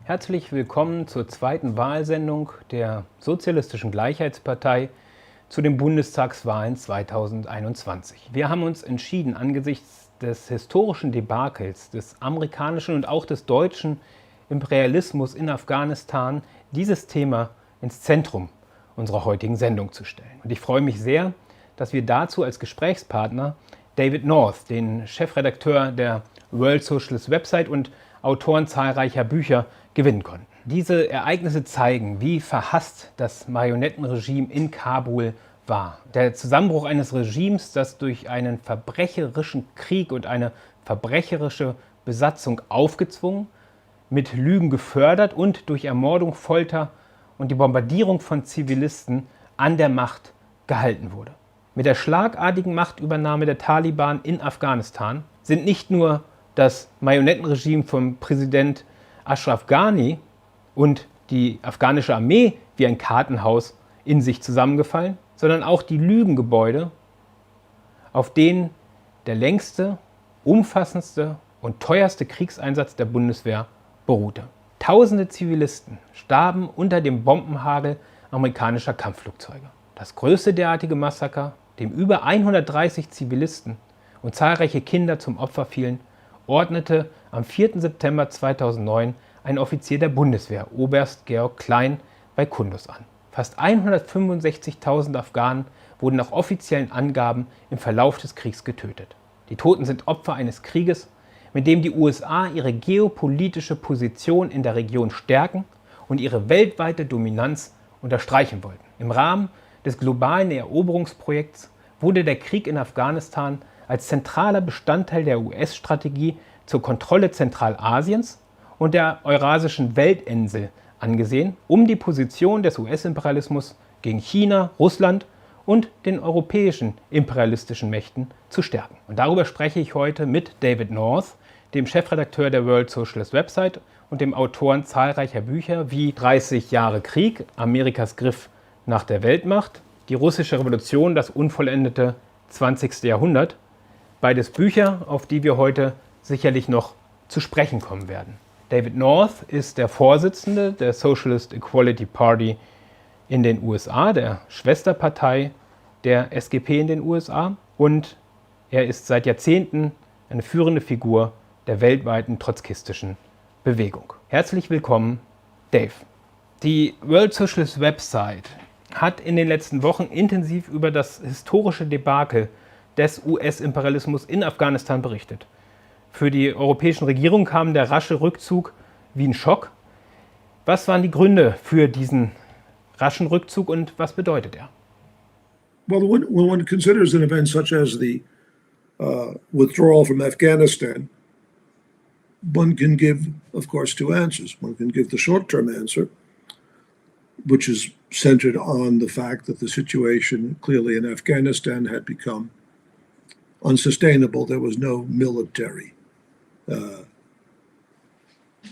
Herzlich willkommen zur zweiten Wahlsendung der Sozialistischen Gleichheitspartei zu den Bundestagswahlen 2021. Wir haben uns entschieden, angesichts des historischen Debakels des amerikanischen und auch des deutschen Imperialismus in Afghanistan dieses Thema ins Zentrum unserer heutigen Sendung zu stellen. Und ich freue mich sehr, dass wir dazu als Gesprächspartner David North, den Chefredakteur der World Socialist Website und Autoren zahlreicher Bücher, gewinnen konnten. Diese Ereignisse zeigen, wie verhasst das Marionettenregime in Kabul war. Der Zusammenbruch eines Regimes, das durch einen verbrecherischen Krieg und eine verbrecherische Besatzung aufgezwungen, mit Lügen gefördert und durch Ermordung, Folter und die Bombardierung von Zivilisten an der Macht gehalten wurde. Mit der schlagartigen Machtübernahme der Taliban in Afghanistan sind nicht nur das Marionettenregime von Präsident Ashraf Ghani und die afghanische Armee wie ein Kartenhaus in sich zusammengefallen, sondern auch die Lügengebäude, auf denen der längste, umfassendste und teuerste Kriegseinsatz der Bundeswehr beruhte. Tausende Zivilisten starben unter dem Bombenhagel amerikanischer Kampfflugzeuge. Das größte derartige Massaker, dem über 130 Zivilisten und zahlreiche Kinder zum Opfer fielen, ordnete am 4. September 2009 ein Offizier der Bundeswehr, Oberst Georg Klein, bei Kunduz an. Fast 165.000 Afghanen wurden nach offiziellen Angaben im Verlauf des Kriegs getötet. Die Toten sind Opfer eines Krieges, mit dem die USA ihre geopolitische Position in der Region stärken und ihre weltweite Dominanz unterstreichen wollten. Im Rahmen des globalen Eroberungsprojekts wurde der Krieg in Afghanistan als zentraler Bestandteil der US-Strategie zur Kontrolle Zentralasiens und der eurasischen Weltinsel angesehen, um die Position des US-Imperialismus gegen China, Russland und den europäischen imperialistischen Mächten zu stärken. Und darüber spreche ich heute mit David North, dem Chefredakteur der World Socialist Website und dem Autoren zahlreicher Bücher wie 30 Jahre Krieg, Amerikas Griff nach der Weltmacht, die russische Revolution, das unvollendete 20. Jahrhundert. Beides Bücher, auf die wir heute sicherlich noch zu sprechen kommen werden. David North ist der Vorsitzende der Socialist Equality Party in den USA, der Schwesterpartei der SGP in den USA, und er ist seit Jahrzehnten eine führende Figur der weltweiten trotzkistischen Bewegung. Herzlich willkommen, Dave. Die World Socialist Website hat in den letzten Wochen intensiv über das historische Debakel des US-Imperialismus in Afghanistan berichtet. Für die europäischen Regierungen kam der rasche Rückzug wie ein Schock. Was waren die Gründe für diesen raschen Rückzug und was bedeutet er? Well, when one considers an event such as the withdrawal from Afghanistan, one can give, of course, two answers. One can give the short-term answer, which is centered on the fact that the situation clearly in Afghanistan had become unsustainable. There was no military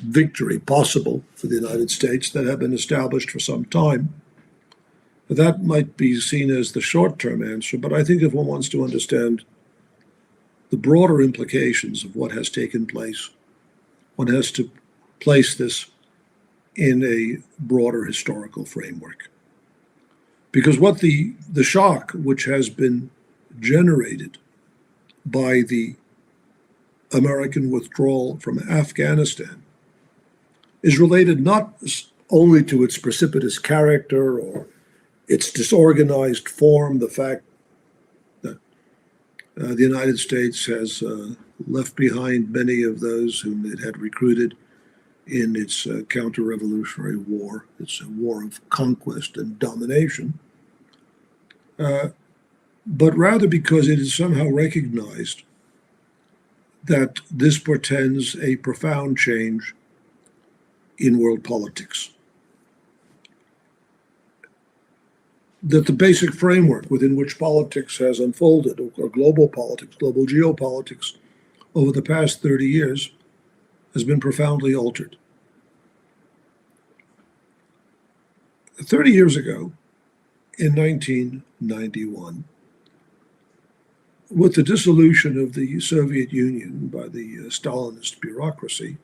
victory possible for the United States that had been established for some time. That might be seen as the short-term answer, but I think if one wants to understand the broader implications of what has taken place, one has to place this in a broader historical framework. Because what the shock which has been generated by the American withdrawal from Afghanistan is related not only to its precipitous character or its disorganized form, the fact that the United States has left behind many of those whom it had recruited in its counter-revolutionary war. It's a war of conquest and domination, but rather because it is somehow recognized that this portends a profound change in world politics. That the basic framework within which politics has unfolded, or global politics, global geopolitics, over the past 30 years, has been profoundly altered. 30 years ago, in 1991, with the dissolution of the Soviet Union by the Stalinist bureaucracy,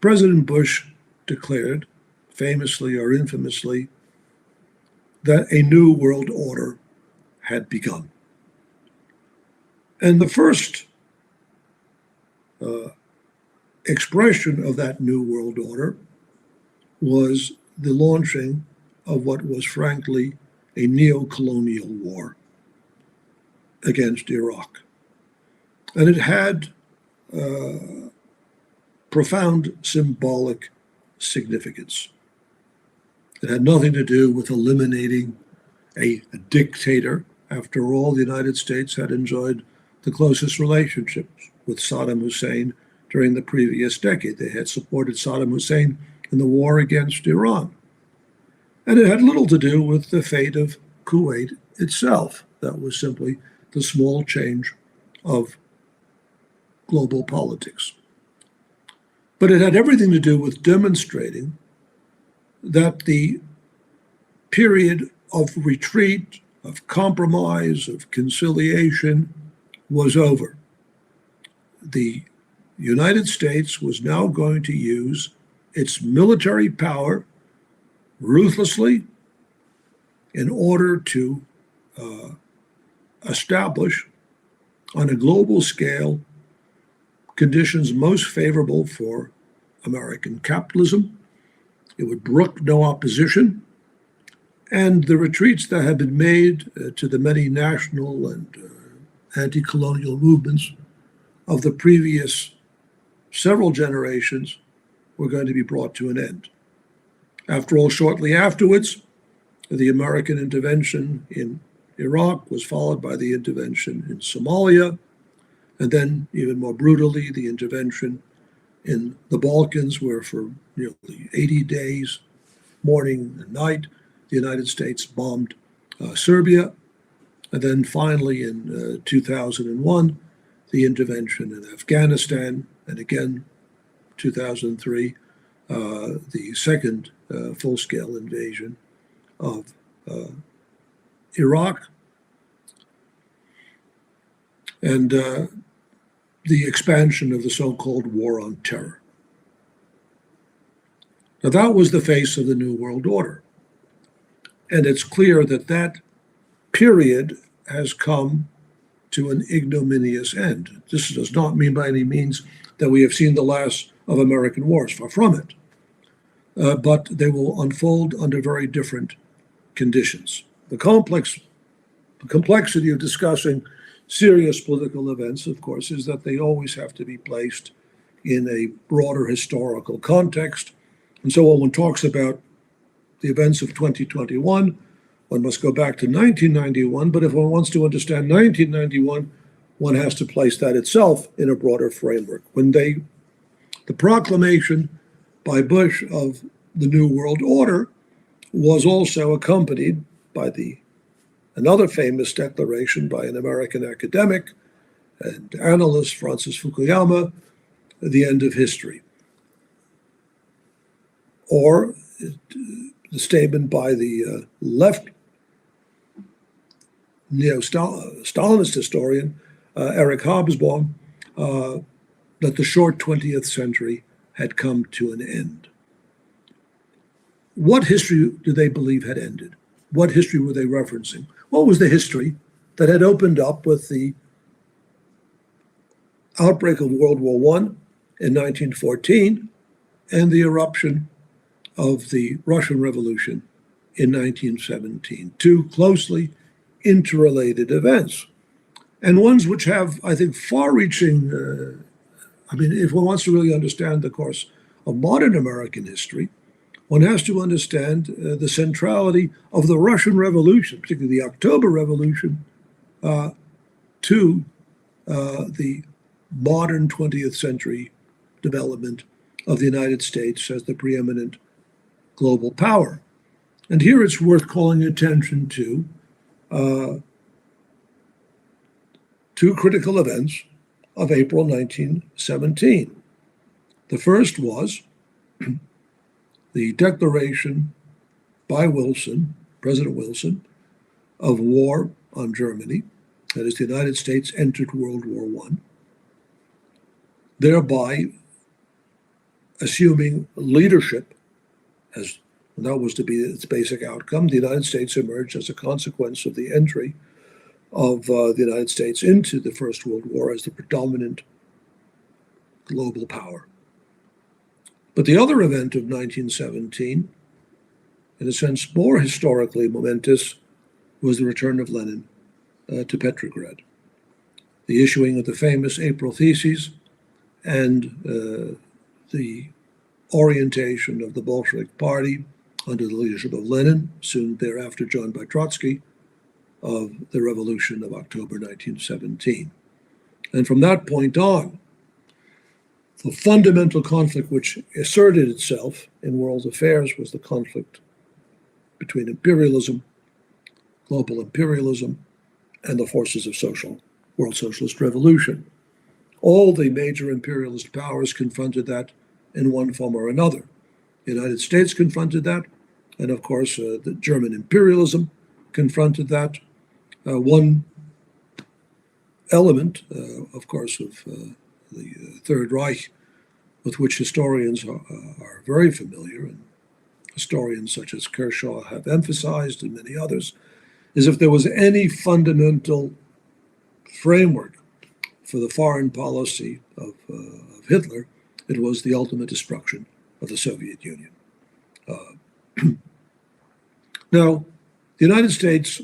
President Bush declared, famously or infamously, that a new world order had begun. And the first expression of that new world order was the launching of what was frankly a neo-colonial war against Iraq. And it had profound symbolic significance. It had nothing to do with eliminating a dictator. After all, the United States had enjoyed the closest relationships with Saddam Hussein during the previous decade. They had supported Saddam Hussein in the war against Iran. And it had little to do with the fate of Kuwait itself. That was simply the small change of global politics. But it had everything to do with demonstrating that the period of retreat, of compromise, of conciliation was over. The United States was now going to use its military power ruthlessly in order to establish on a global scale conditions most favorable for American capitalism. It would brook no opposition, and the retreats that had been made to the many national and anti-colonial movements of the previous several generations were going to be brought to an end. After all, shortly afterwards, the American intervention in Iraq was followed by the intervention in Somalia, and then, even more brutally, the intervention in the Balkans, where for nearly 80 days, morning and night, the United States bombed Serbia. And then finally, in 2001, the intervention in Afghanistan, and again, 2003, the second full-scale invasion of Iraq, and the expansion of the so-called war on terror. Now, that was the face of the New World Order. And it's clear that that period has come to an ignominious end. This does not mean by any means that we have seen the last of American wars, far from it. But they will unfold under very different conditions. The complexity of discussing serious political events, of course, is that they always have to be placed in a broader historical context. And so when one talks about the events of 2021, one must go back to 1991. But if one wants to understand 1991, one has to place that itself in a broader framework. When the proclamation by Bush of the New World Order was also accompanied by another famous declaration by an American academic and analyst, Francis Fukuyama, the end of history. Or the statement by the left neo-Stalinist historian, Eric Hobsbawm, that the short 20th century had come to an end. What history do they believe had ended? What history were they referencing? What was the history that had opened up with the outbreak of World War I in 1914 and the eruption of the Russian Revolution in 1917? Two closely interrelated events, and ones which have, I think, far-reaching, if one wants to really understand the course of modern American history, one has to understand the centrality of the Russian Revolution, particularly the October Revolution, to the modern 20th century development of the United States as the preeminent global power. And here it's worth calling attention to two critical events of April 1917. The first was the declaration by Wilson, President Wilson, of war on Germany. That is, the United States entered World War I, thereby assuming leadership as that was to be its basic outcome, the United States emerged as a consequence of the entry of the United States into the First World War as the predominant global power. But the other event of 1917, in a sense more historically momentous, was the return of Lenin to Petrograd, the issuing of the famous April Theses, and the orientation of the Bolshevik Party under the leadership of Lenin, soon thereafter joined by Trotsky, of the Revolution of October 1917. And from that point on, the fundamental conflict which asserted itself in world affairs was the conflict between imperialism, global imperialism, and the forces of world socialist revolution. All the major imperialist powers confronted that in one form or another. The United States confronted that, and of course, the German imperialism confronted that. One element, of course, of the Third Reich, with which historians are very familiar, and historians such as Kershaw have emphasized, and many others, is if there was any fundamental framework for the foreign policy of Hitler, it was the ultimate destruction of the Soviet Union. Now, the United States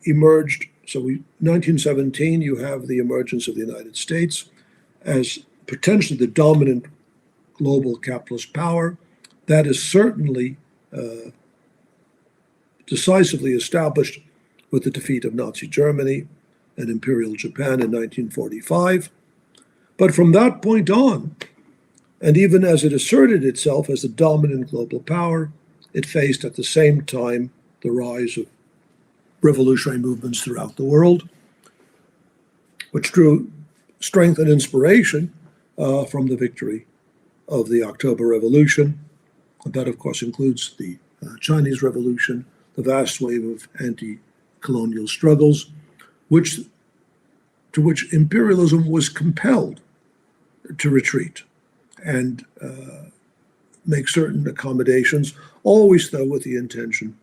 emerged, 1917, you have the emergence of the United States as potentially the dominant global capitalist power. That is certainly decisively established with the defeat of Nazi Germany and Imperial Japan in 1945. But from that point on, and even as it asserted itself as the dominant global power, it faced at the same time the rise of revolutionary movements throughout the world, which drew strength and inspiration from the victory of the October Revolution. And that, of course, includes the Chinese Revolution, the vast wave of anti-colonial struggles, to which imperialism was compelled to retreat and make certain accommodations, always, though, with the intention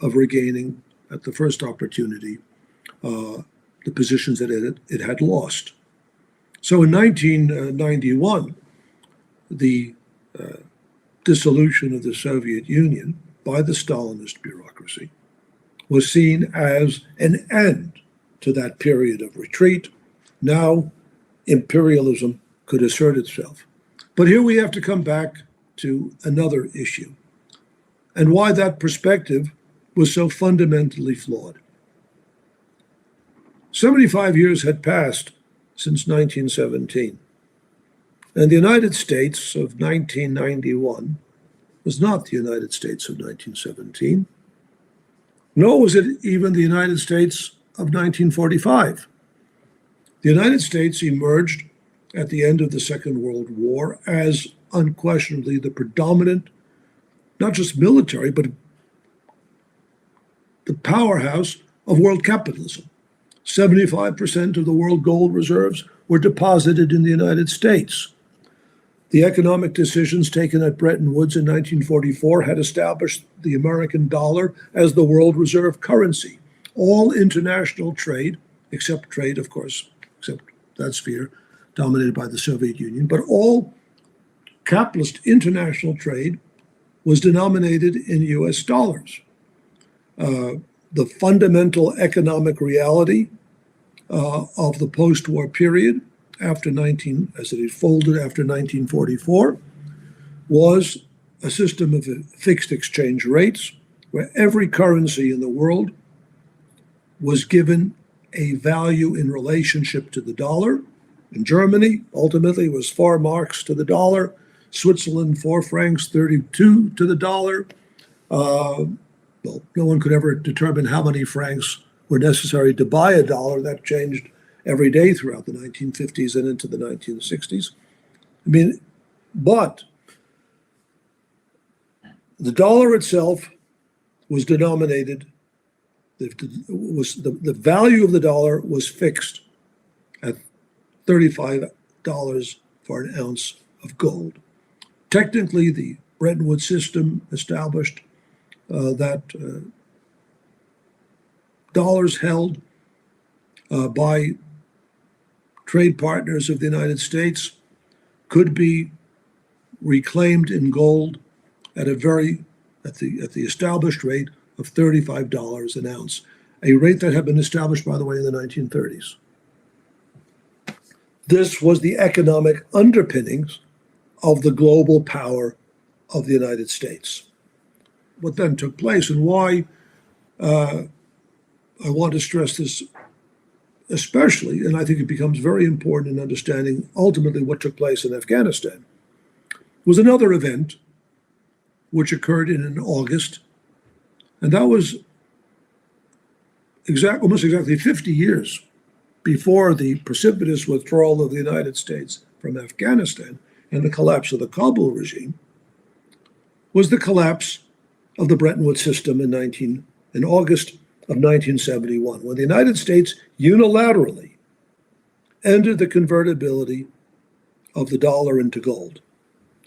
of regaining, at the first opportunity, the positions that it had lost. So in 1991, the dissolution of the Soviet Union by the Stalinist bureaucracy was seen as an end to that period of retreat. Now, imperialism could assert itself. But here we have to come back to another issue, and why that perspective was so fundamentally flawed. 75 years had passed since 1917, and the United States of 1991 was not the United States of 1917, nor was it even the United States of 1945. The United States emerged at the end of the Second World War as unquestionably the predominant, not just military, but the powerhouse of world capitalism. 75% of the world gold reserves were deposited in the United States. The economic decisions taken at Bretton Woods in 1944 had established the American dollar as the world reserve currency. All international trade, except trade, of course, except that sphere dominated by the Soviet Union, but all capitalist international trade was denominated in US dollars. The fundamental economic reality of the post-war period as it unfolded after 1944 was a system of fixed exchange rates where every currency in the world was given a value in relationship to the dollar. In Germany, ultimately, it was 4 marks to the dollar. Switzerland, 4 francs, 32 to the dollar. Well, no one could ever determine how many francs were necessary to buy a dollar. That changed every day throughout the 1950s and into the 1960s. But the dollar itself was denominated, the value of the dollar was fixed at $35 for an ounce of gold. Technically, the Bretton Woods system established that dollars held by trade partners of the United States could be reclaimed in gold at the established rate of $35 an ounce, a rate that had been established, by the way, in the 1930s. This was the economic underpinnings of the global power of the United States. What then took place, and why I want to stress this especially, and I think it becomes very important in understanding ultimately what took place in Afghanistan, was another event which occurred in August, and that was almost exactly 50 years before the precipitous withdrawal of the United States from Afghanistan and the collapse of the Kabul regime, was the collapse of the Bretton Woods system in August of 1971, when the United States unilaterally ended the convertibility of the dollar into gold.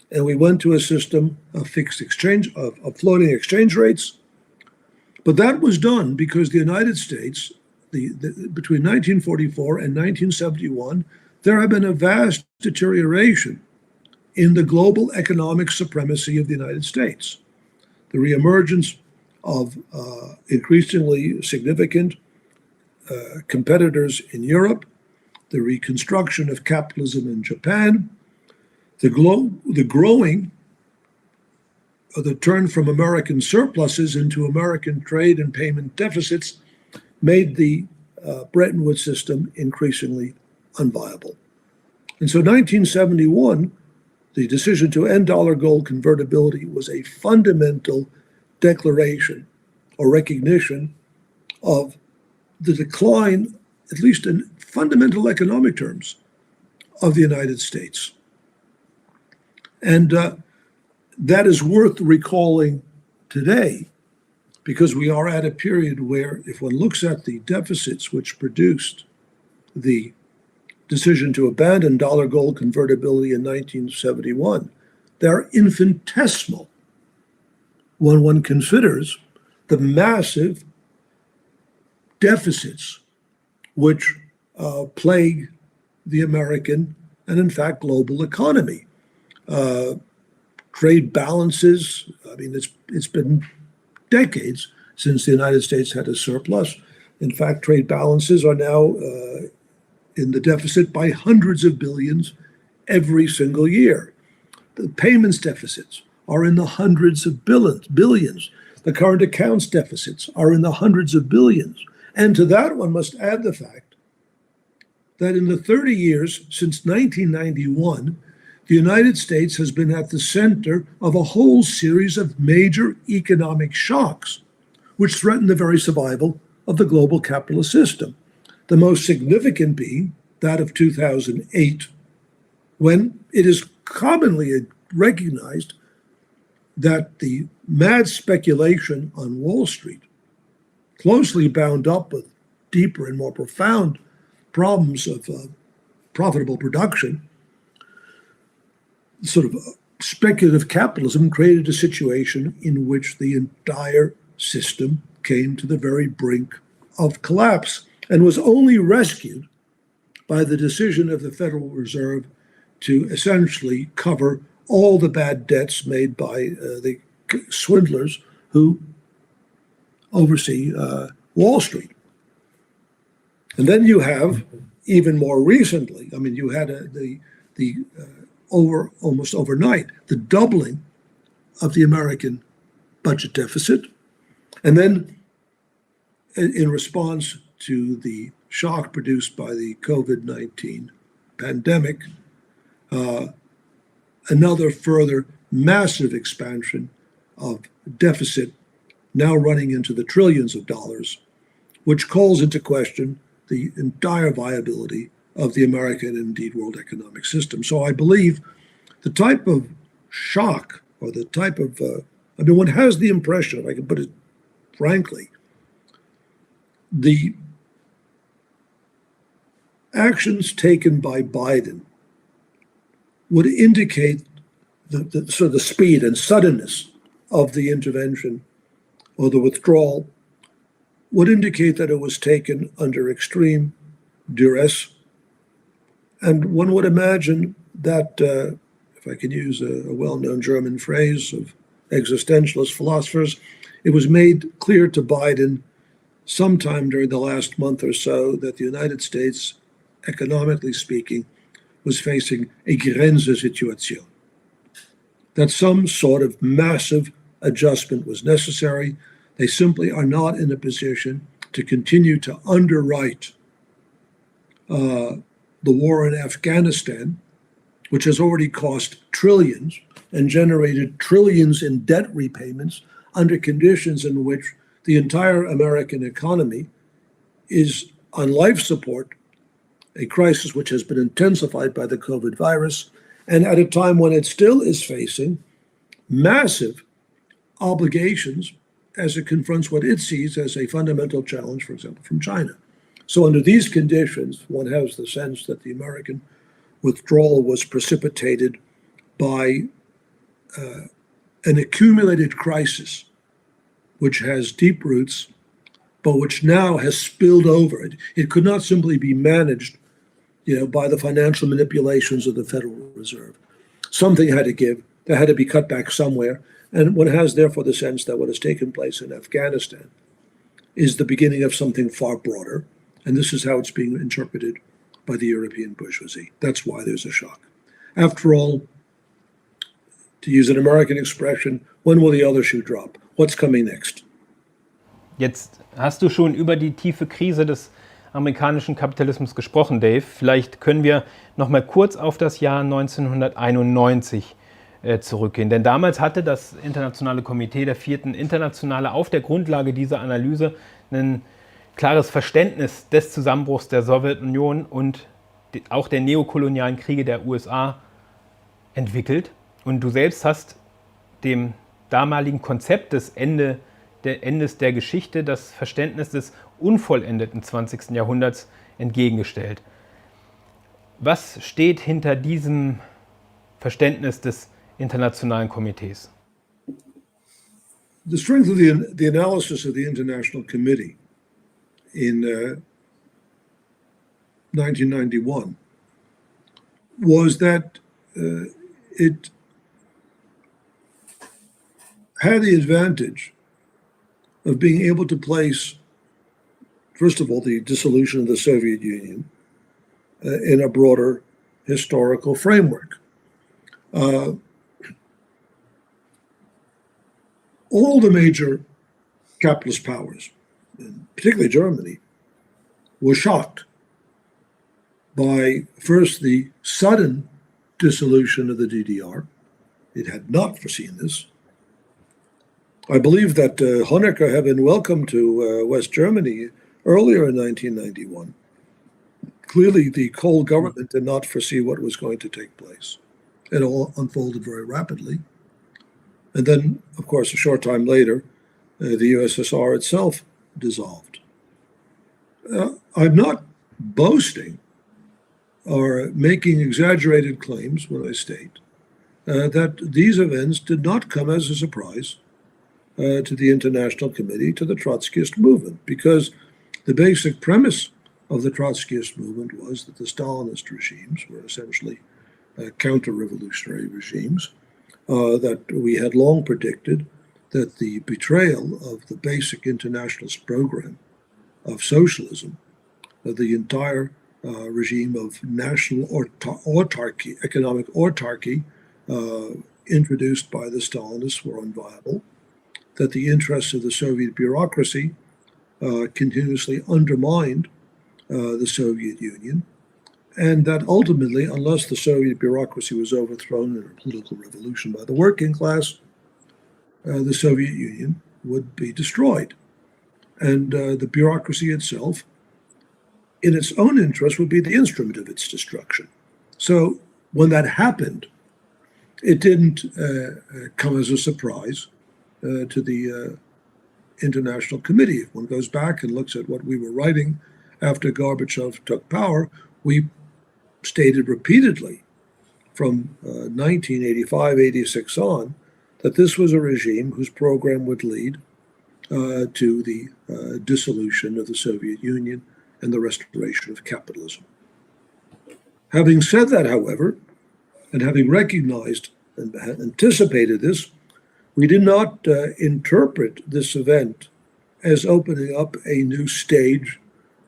And we went to a system of fixed exchange, of floating exchange rates. But that was done because the United States, between 1944 and 1971, there had been a vast deterioration in the global economic supremacy of the United States. The reemergence of increasingly significant competitors in Europe, the reconstruction of capitalism in Japan, the turn from American surpluses into American trade and payment deficits made the Bretton Woods system increasingly unviable. And so 1971, the decision to end dollar gold convertibility was a fundamental declaration or recognition of the decline, at least in fundamental economic terms, of the United States. And that is worth recalling today, because we are at a period where, if one looks at the deficits which produced the decision to abandon dollar gold convertibility in 1971, they're infinitesimal when one considers the massive deficits which plague the American and, in fact, global economy. Trade balances, I mean, it's been decades since the United States had a surplus. In fact, trade balances are now in the deficit by hundreds of billions every single year. The payments deficits are in the hundreds of billions. The current accounts deficits are in the hundreds of billions. And to that, one must add the fact that in the 30 years since 1991, the United States has been at the center of a whole series of major economic shocks, which threaten the very survival of the global capitalist system. The most significant being that of 2008, when it is commonly recognized that the mad speculation on Wall Street, closely bound up with deeper and more profound problems of profitable production, sort of speculative capitalism created a situation in which the entire system came to the very brink of collapse and was only rescued by the decision of the Federal Reserve to essentially cover all the bad debts made by the swindlers who oversee Wall Street. And then you have, even more recently, I mean, you had almost overnight, the doubling of the American budget deficit. And then in response to the shock produced by the COVID-19 pandemic, another further massive expansion of deficit, now running into the trillions of dollars, which calls into question the entire viability of the American and indeed world economic system. So I believe the type of shock, or the type of, I mean, one has the impression, if I can put it frankly, the actions taken by Biden would indicate the speed and suddenness of the intervention or the withdrawal would indicate that it was taken under extreme duress. And one would imagine that, if I can use a well-known German phrase of existentialist philosophers, it was made clear to Biden sometime during the last month or so that the United States, economically speaking, was facing a Grenzesituation, that some sort of massive adjustment was necessary. They simply are not in a position to continue to underwrite the war in Afghanistan, which has already cost trillions and generated trillions in debt repayments under conditions in which the entire American economy is on life support, a crisis which has been intensified by the COVID virus, and at a time when it still is facing massive obligations as it confronts what it sees as a fundamental challenge, for example, from China. So under these conditions, one has the sense that the American withdrawal was precipitated by an accumulated crisis which has deep roots, but which now has spilled over. It could not simply be managed, by the financial manipulations of the Federal Reserve. Something had to give. There had to be cut back somewhere. And one has, therefore, the sense that what has taken place in Afghanistan is the beginning of something far broader. And this is how it's being interpreted by the European bourgeoisie. That's why there's a shock. After all, to use an American expression, when will the other shoe drop? What's coming next? Jetzt hast du schon über die tiefe Krise des amerikanischen Kapitalismus gesprochen, Dave. Vielleicht können wir noch mal kurz auf das Jahr 1991 zurückgehen. Denn damals hatte das Internationale Komitee der Vierten Internationale auf der Grundlage dieser Analyse ein klares Verständnis des Zusammenbruchs der Sowjetunion und auch der neokolonialen Kriege der USA entwickelt. Und du selbst hast dem damaligen Konzept des Endes der Geschichte das Verständnis des unvollendeten 20. Jahrhunderts entgegengestellt. Was steht hinter diesem Verständnis des Internationalen Komitees? The strength of the analysis of the International Committee in 1991 was that it had the advantage of being able to place, first of all, the dissolution of the Soviet Union in a broader historical framework. All the major capitalist powers, particularly Germany, were shocked by first the sudden dissolution of the DDR. It had not foreseen this. I believe that Honecker had been welcomed to West Germany earlier in 1991. Clearly, the Kohl government did not foresee what was going to take place. It all unfolded very rapidly. And then, of course, a short time later, the USSR itself dissolved. I'm not boasting or making exaggerated claims when I state that these events did not come as a surprise to the International Committee, to the Trotskyist movement, because the basic premise of the Trotskyist movement was that the Stalinist regimes were essentially counter-revolutionary regimes, that we had long predicted that the betrayal of the basic internationalist program of socialism, the entire regime of national autarky, economic autarky introduced by the Stalinists were unviable, that the interests of the Soviet bureaucracy continuously undermined the Soviet Union, and that ultimately, unless the Soviet bureaucracy was overthrown in a political revolution by the working class, the Soviet Union would be destroyed. And the bureaucracy itself, in its own interest, would be the instrument of its destruction. So when that happened, it didn't come as a surprise to the International Committee. If one goes back and looks at what we were writing after Gorbachev took power, we stated repeatedly from 1985-86 on, that this was a regime whose program would lead to the dissolution of the Soviet Union and the restoration of capitalism. Having said that, however, and having recognized and anticipated this, we did not interpret this event as opening up a new stage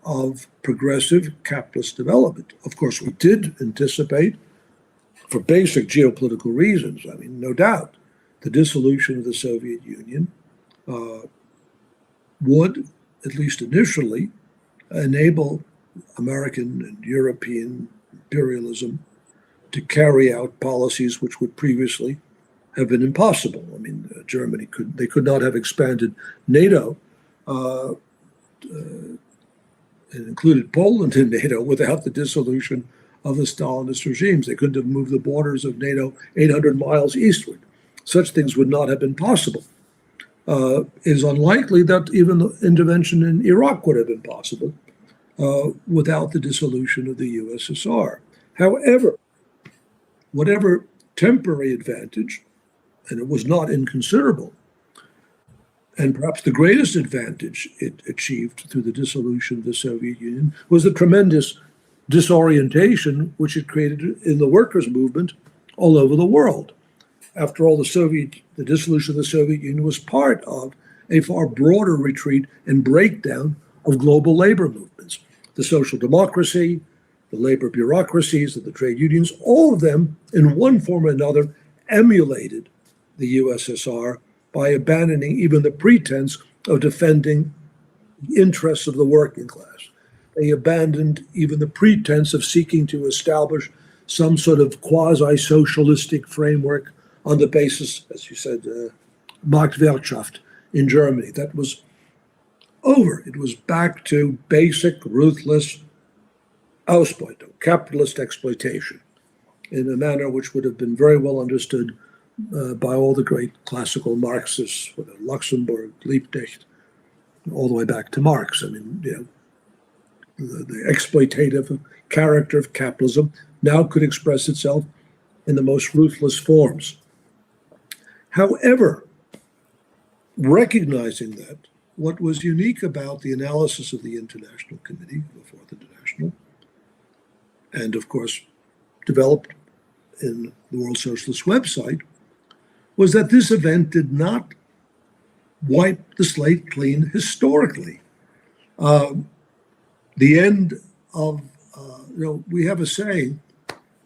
of progressive capitalist development. Of course, we did anticipate, for basic geopolitical reasons, I mean, no doubt, the dissolution of the Soviet Union would, at least initially, enable American and European imperialism to carry out policies which would previously have been impossible. I mean, Germany could not have expanded NATO, it included Poland in NATO, without the dissolution of the Stalinist regimes. They couldn't have moved the borders of NATO 800 miles eastward. Such things would not have been possible. It is unlikely that even the intervention in Iraq would have been possible without the dissolution of the USSR. However, whatever temporary advantage, and it was not inconsiderable, and perhaps the greatest advantage it achieved through the dissolution of the Soviet Union, was the tremendous disorientation which it created in the workers' movement all over the world. After all, the dissolution of the Soviet Union was part of a far broader retreat and breakdown of global labor movements. The social democracy, the labor bureaucracies of the trade unions, all of them, in one form or another, emulated the USSR by abandoning even the pretense of defending the interests of the working class. They abandoned even the pretense of seeking to establish some sort of quasi-socialistic framework on the basis, as you said, Marktwirtschaft in Germany. That was over. It was back to basic, ruthless Ausbeutung, capitalist exploitation, in a manner which would have been very well understood by all the great classical Marxists, Luxemburg, Liebknecht, all the way back to Marx. I mean, the exploitative character of capitalism now could express itself in the most ruthless forms. However, recognizing that, what was unique about the analysis of the International Committee, the Fourth International, and of course developed in the World Socialist website, was that this event did not wipe the slate clean historically. The end of, we have a saying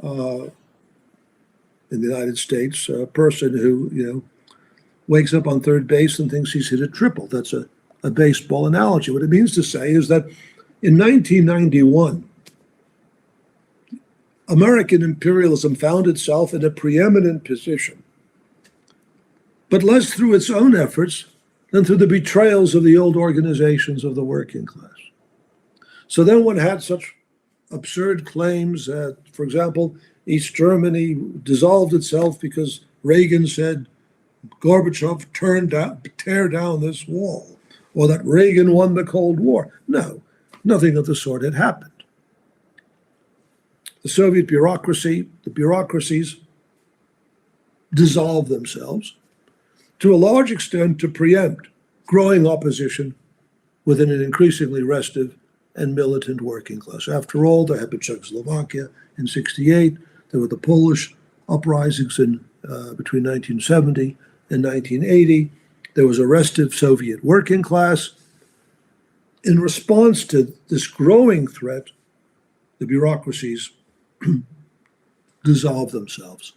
in the United States, a person who, wakes up on third base and thinks he's hit a triple. That's a baseball analogy. What it means to say is that in 1991, American imperialism found itself in a preeminent position, but less through its own efforts than through the betrayals of the old organizations of the working class. So then one had such absurd claims that, for example, East Germany dissolved itself because Reagan said, Gorbachev tear down this wall, or that Reagan won the Cold War. No, nothing of the sort had happened. The Soviet bureaucracy, the bureaucracies dissolved themselves to a large extent to preempt growing opposition within an increasingly restive and militant working class. After all, there had been Czechoslovakia in '68. There were the Polish uprisings in between 1970 and 1980. There was a restive Soviet working class. In response to this growing threat, the bureaucracies dissolved themselves.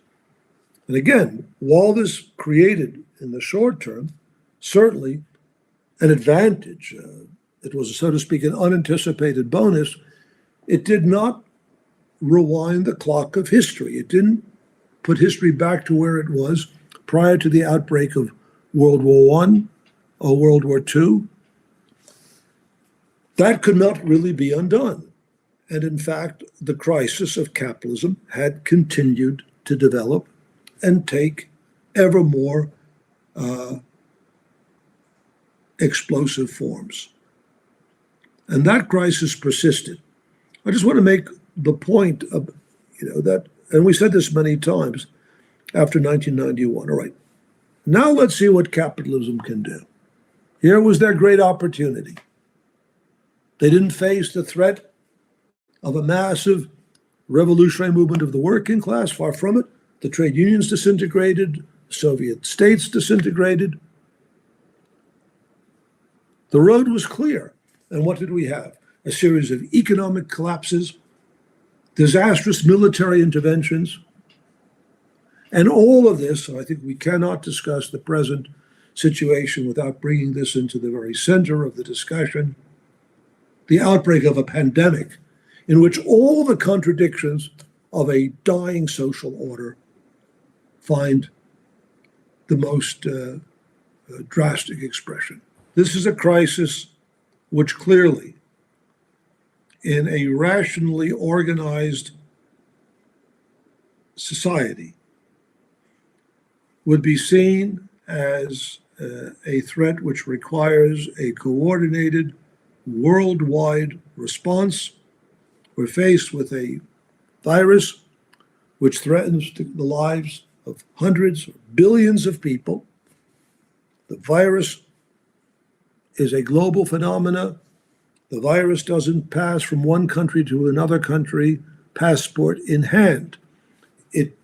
And again, while this created in the short term certainly an advantage, it was, so to speak, an unanticipated bonus, it did not rewind the clock of history. It didn't put history back to where it was prior to the outbreak of World War I or World War II. That could not really be undone. And in fact, the crisis of capitalism had continued to develop and take ever more explosive forms. And that crisis persisted. I just want to make the point of, that and we said this many times after 1991, all right, now let's see what capitalism can do. Here was their great opportunity. They didn't face the threat of a massive revolutionary movement of the working class, far from it. The trade unions disintegrated, the Soviet states disintegrated. The road was clear. And what did we have? A series of economic collapses, disastrous military interventions, and all of this. I think we cannot discuss the present situation without bringing this into the very center of the discussion, the outbreak of a pandemic in which all the contradictions of a dying social order find the most drastic expression. This is a crisis which clearly, in a rationally organized society, would be seen as a threat which requires a coordinated worldwide response. We're faced with a virus which threatens the lives of hundreds or billions of people. The virus is a global phenomena. The virus doesn't pass from one country to another country, passport in hand. It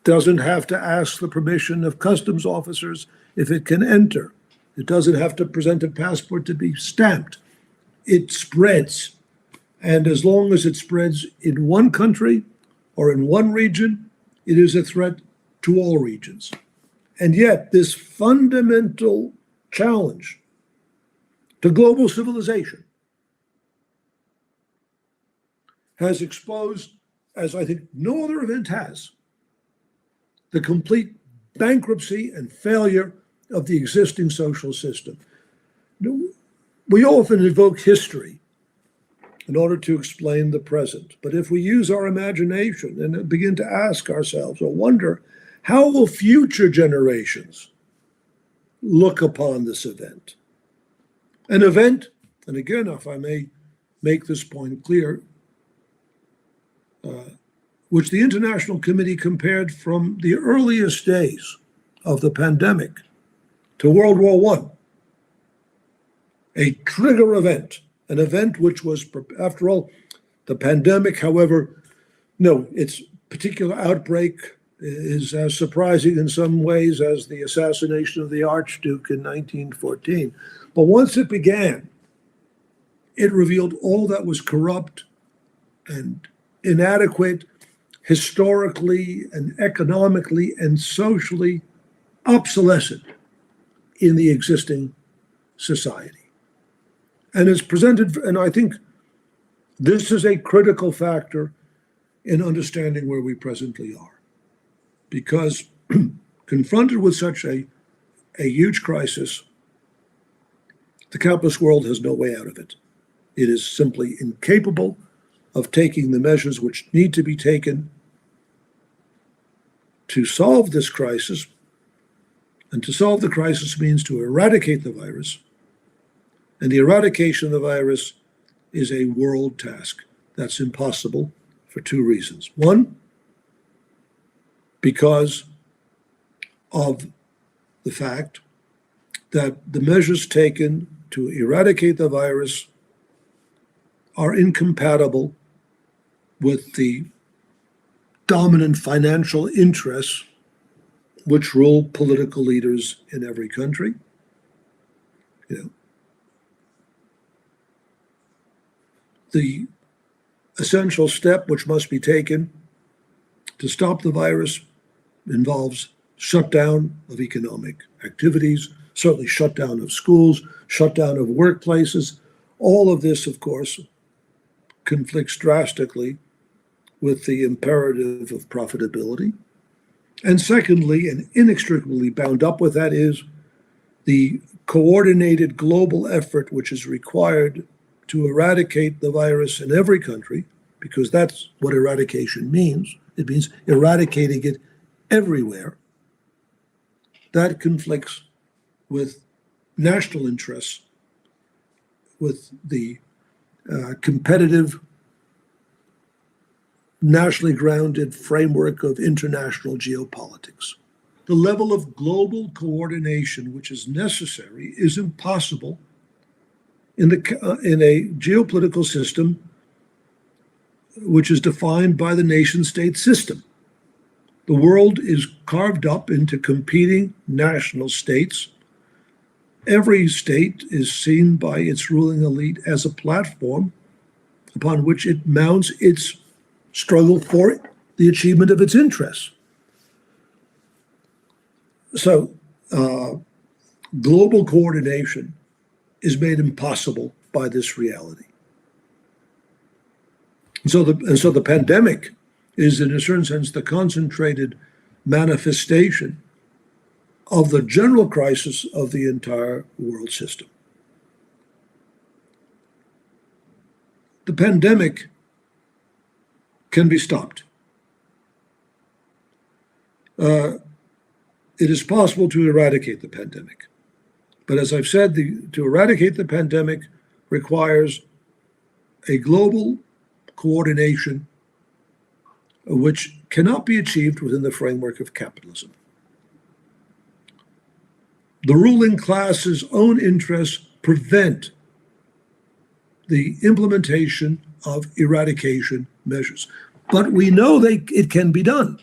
doesn't have to ask the permission of customs officers if it can enter. It doesn't have to present a passport to be stamped. It spreads. And as long as it spreads in one country or in one region, it is a threat to all regions. And yet, this fundamental challenge to global civilization has exposed, as I think no other event has, the complete bankruptcy and failure of the existing social system. We often invoke history in order to explain the present. But if we use our imagination and begin to ask ourselves or wonder, how will future generations look upon this event? An event, and again, if I may make this point clear, which the International Committee compared from the earliest days of the pandemic to World War I, a trigger event, an event which was, after all, the pandemic, however, no, its particular outbreak is as surprising in some ways as the assassination of the Archduke in 1914. But once it began, it revealed all that was corrupt and inadequate, historically and economically and socially obsolescent in the existing society. And it's presented, and I think this is a critical factor in understanding where we presently are. Because confronted with such a huge crisis, the capitalist world has no way out of it. It is simply incapable of taking the measures which need to be taken to solve this crisis. And to solve the crisis means to eradicate the virus. And the eradication of the virus is a world task. That's impossible for two reasons. One, because of the fact that the measures taken to eradicate the virus are incompatible with the dominant financial interests which rule political leaders in every country. The essential step which must be taken to stop the virus involves shutdown of economic activities, certainly shutdown of schools, shutdown of workplaces. All of this, of course, conflicts drastically with the imperative of profitability. And secondly, and inextricably bound up with that, is the coordinated global effort which is required to eradicate the virus in every country, because that's what eradication means. It means eradicating it everywhere. That conflicts with national interests, with the competitive nationally grounded framework of international geopolitics. The level of global coordination which is necessary is impossible in a geopolitical system which is defined by the nation-state system. The world is carved up into competing national states. Every state is seen by its ruling elite as a platform upon which it mounts its struggle for the achievement of its interests. So, global coordination is made impossible by this reality. And so the pandemic is, in a certain sense, the concentrated manifestation of the general crisis of the entire world system. The pandemic can be stopped. It is possible to eradicate the pandemic. But as I've said, to eradicate the pandemic requires a global coordination which cannot be achieved within the framework of capitalism. The ruling class's own interests prevent the implementation of eradication measures. But we know it can be done.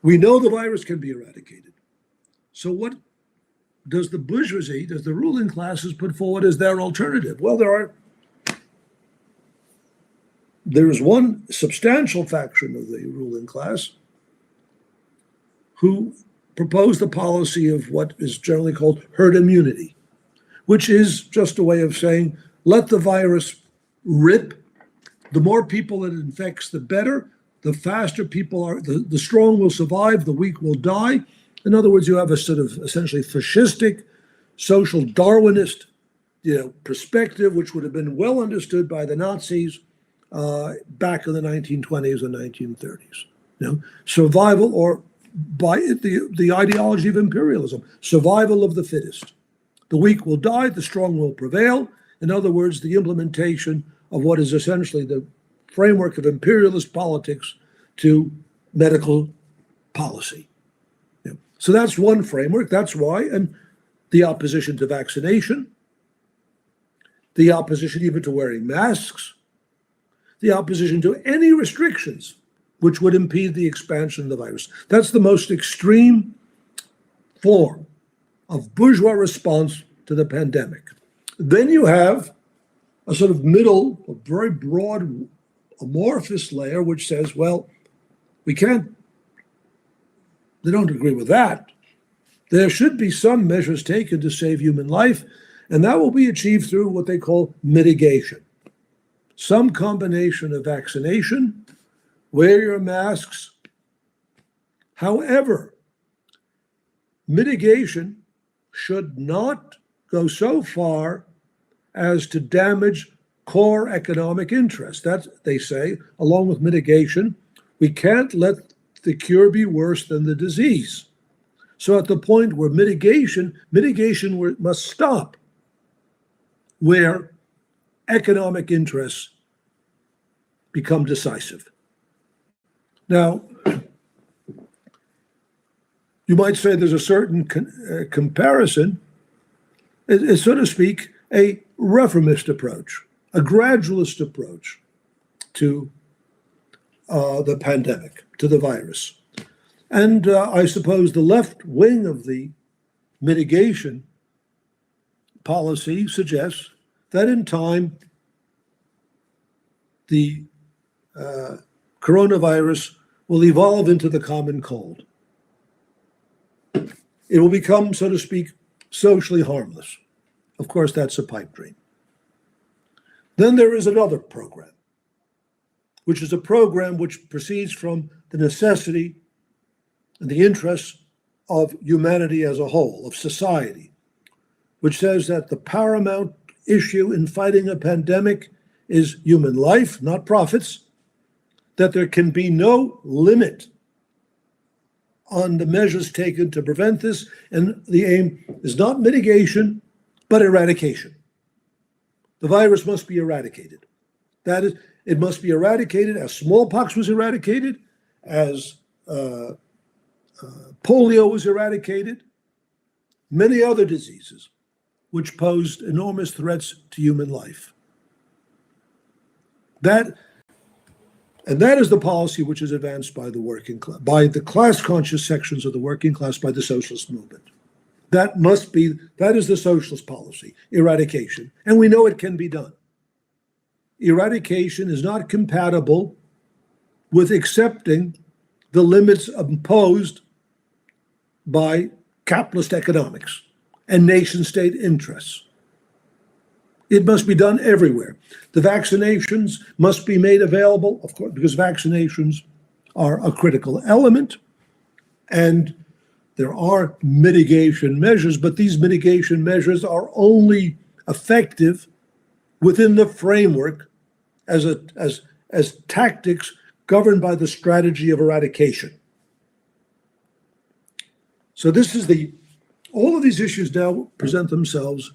We know the virus can be eradicated. So what does the bourgeoisie, does the ruling classes put forward as their alternative? Well, there is one substantial faction of the ruling class who proposed the policy of what is generally called herd immunity, which is just a way of saying, let the virus rip. The more people it infects, the better. The faster people are, the strong will survive, the weak will die. In other words, you have a sort of essentially fascistic, social Darwinist, perspective, which would have been well understood by the Nazis back in the 1920s and 1930s. Survival, or by the ideology of imperialism, survival of the fittest. The weak will die, the strong will prevail. In other words, the implementation of what is essentially the framework of imperialist politics to medical policy. So that's one framework. That's why, and the opposition to vaccination, the opposition even to wearing masks, the opposition to any restrictions which would impede the expansion of the virus. That's the most extreme form of bourgeois response to the pandemic. Then you have a sort of middle, a very broad, amorphous layer, which says, well, they don't agree with that. There should be some measures taken to save human life, and that will be achieved through what they call mitigation. Some combination of vaccination, wear your masks. However, mitigation should not go so far as to damage core economic interests. That, they say, along with mitigation, we can't let the cure be worse than the disease. So at the point where mitigation must stop, where economic interests become decisive. Now, you might say there's a certain comparison, is, so to speak, a reformist approach, a gradualist approach to the pandemic, to the virus. And I suppose the left wing of the mitigation policy suggests that in time, the coronavirus will evolve into the common cold. It will become, so to speak, socially harmless. Of course, that's a pipe dream. Then there is another program, which is a program which proceeds from the necessity and the interests of humanity as a whole, of society, which says that the paramount issue in fighting a pandemic is human life, not profits, that there can be no limit on the measures taken to prevent this, and the aim is not mitigation, but eradication. The virus must be eradicated. That is, It must be eradicated as smallpox was eradicated, as polio was eradicated, many other diseases which posed enormous threats to human life. That is the policy which is advanced by the working class, by the class-conscious sections of the working class, by the socialist movement. That is the socialist policy, eradication. And we know it can be done. Eradication is not compatible with accepting the limits imposed by capitalist economics and nation-state interests. It must be done everywhere. The vaccinations must be made available, of course, because vaccinations are a critical element, and there are mitigation measures, but these mitigation measures are only effective within the framework as tactics governed by the strategy of eradication. So all of these issues now present themselves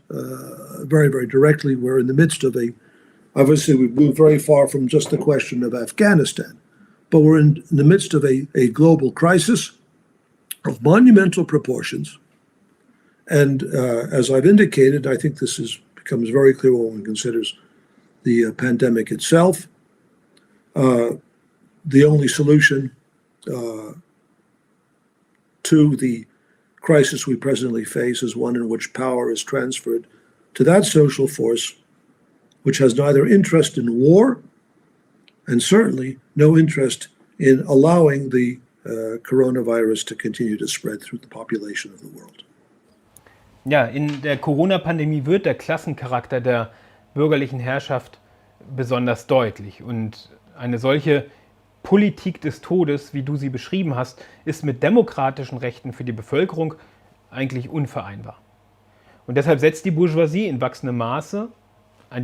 very, very directly. We're in the midst of obviously we've moved very far from just the question of Afghanistan, but we're in the midst of a global crisis of monumental proportions. And as I've indicated, I think this becomes very clear when one considers the pandemic itself. The only solution to the crisis we presently face is one in which power is transferred to that social force which has neither interest in war and certainly no interest in allowing the coronavirus to continue to spread through the population of the world. Ja, in der Corona-Pandemie wird der Klassencharakter der bürgerlichen Herrschaft besonders deutlich. Und eine solche Politik des Todes, wie du sie beschrieben hast, ist mit demokratischen Rechten für die Bevölkerung eigentlich unvereinbar. Und deshalb setzt die Bourgeoisie in wachsendem Maße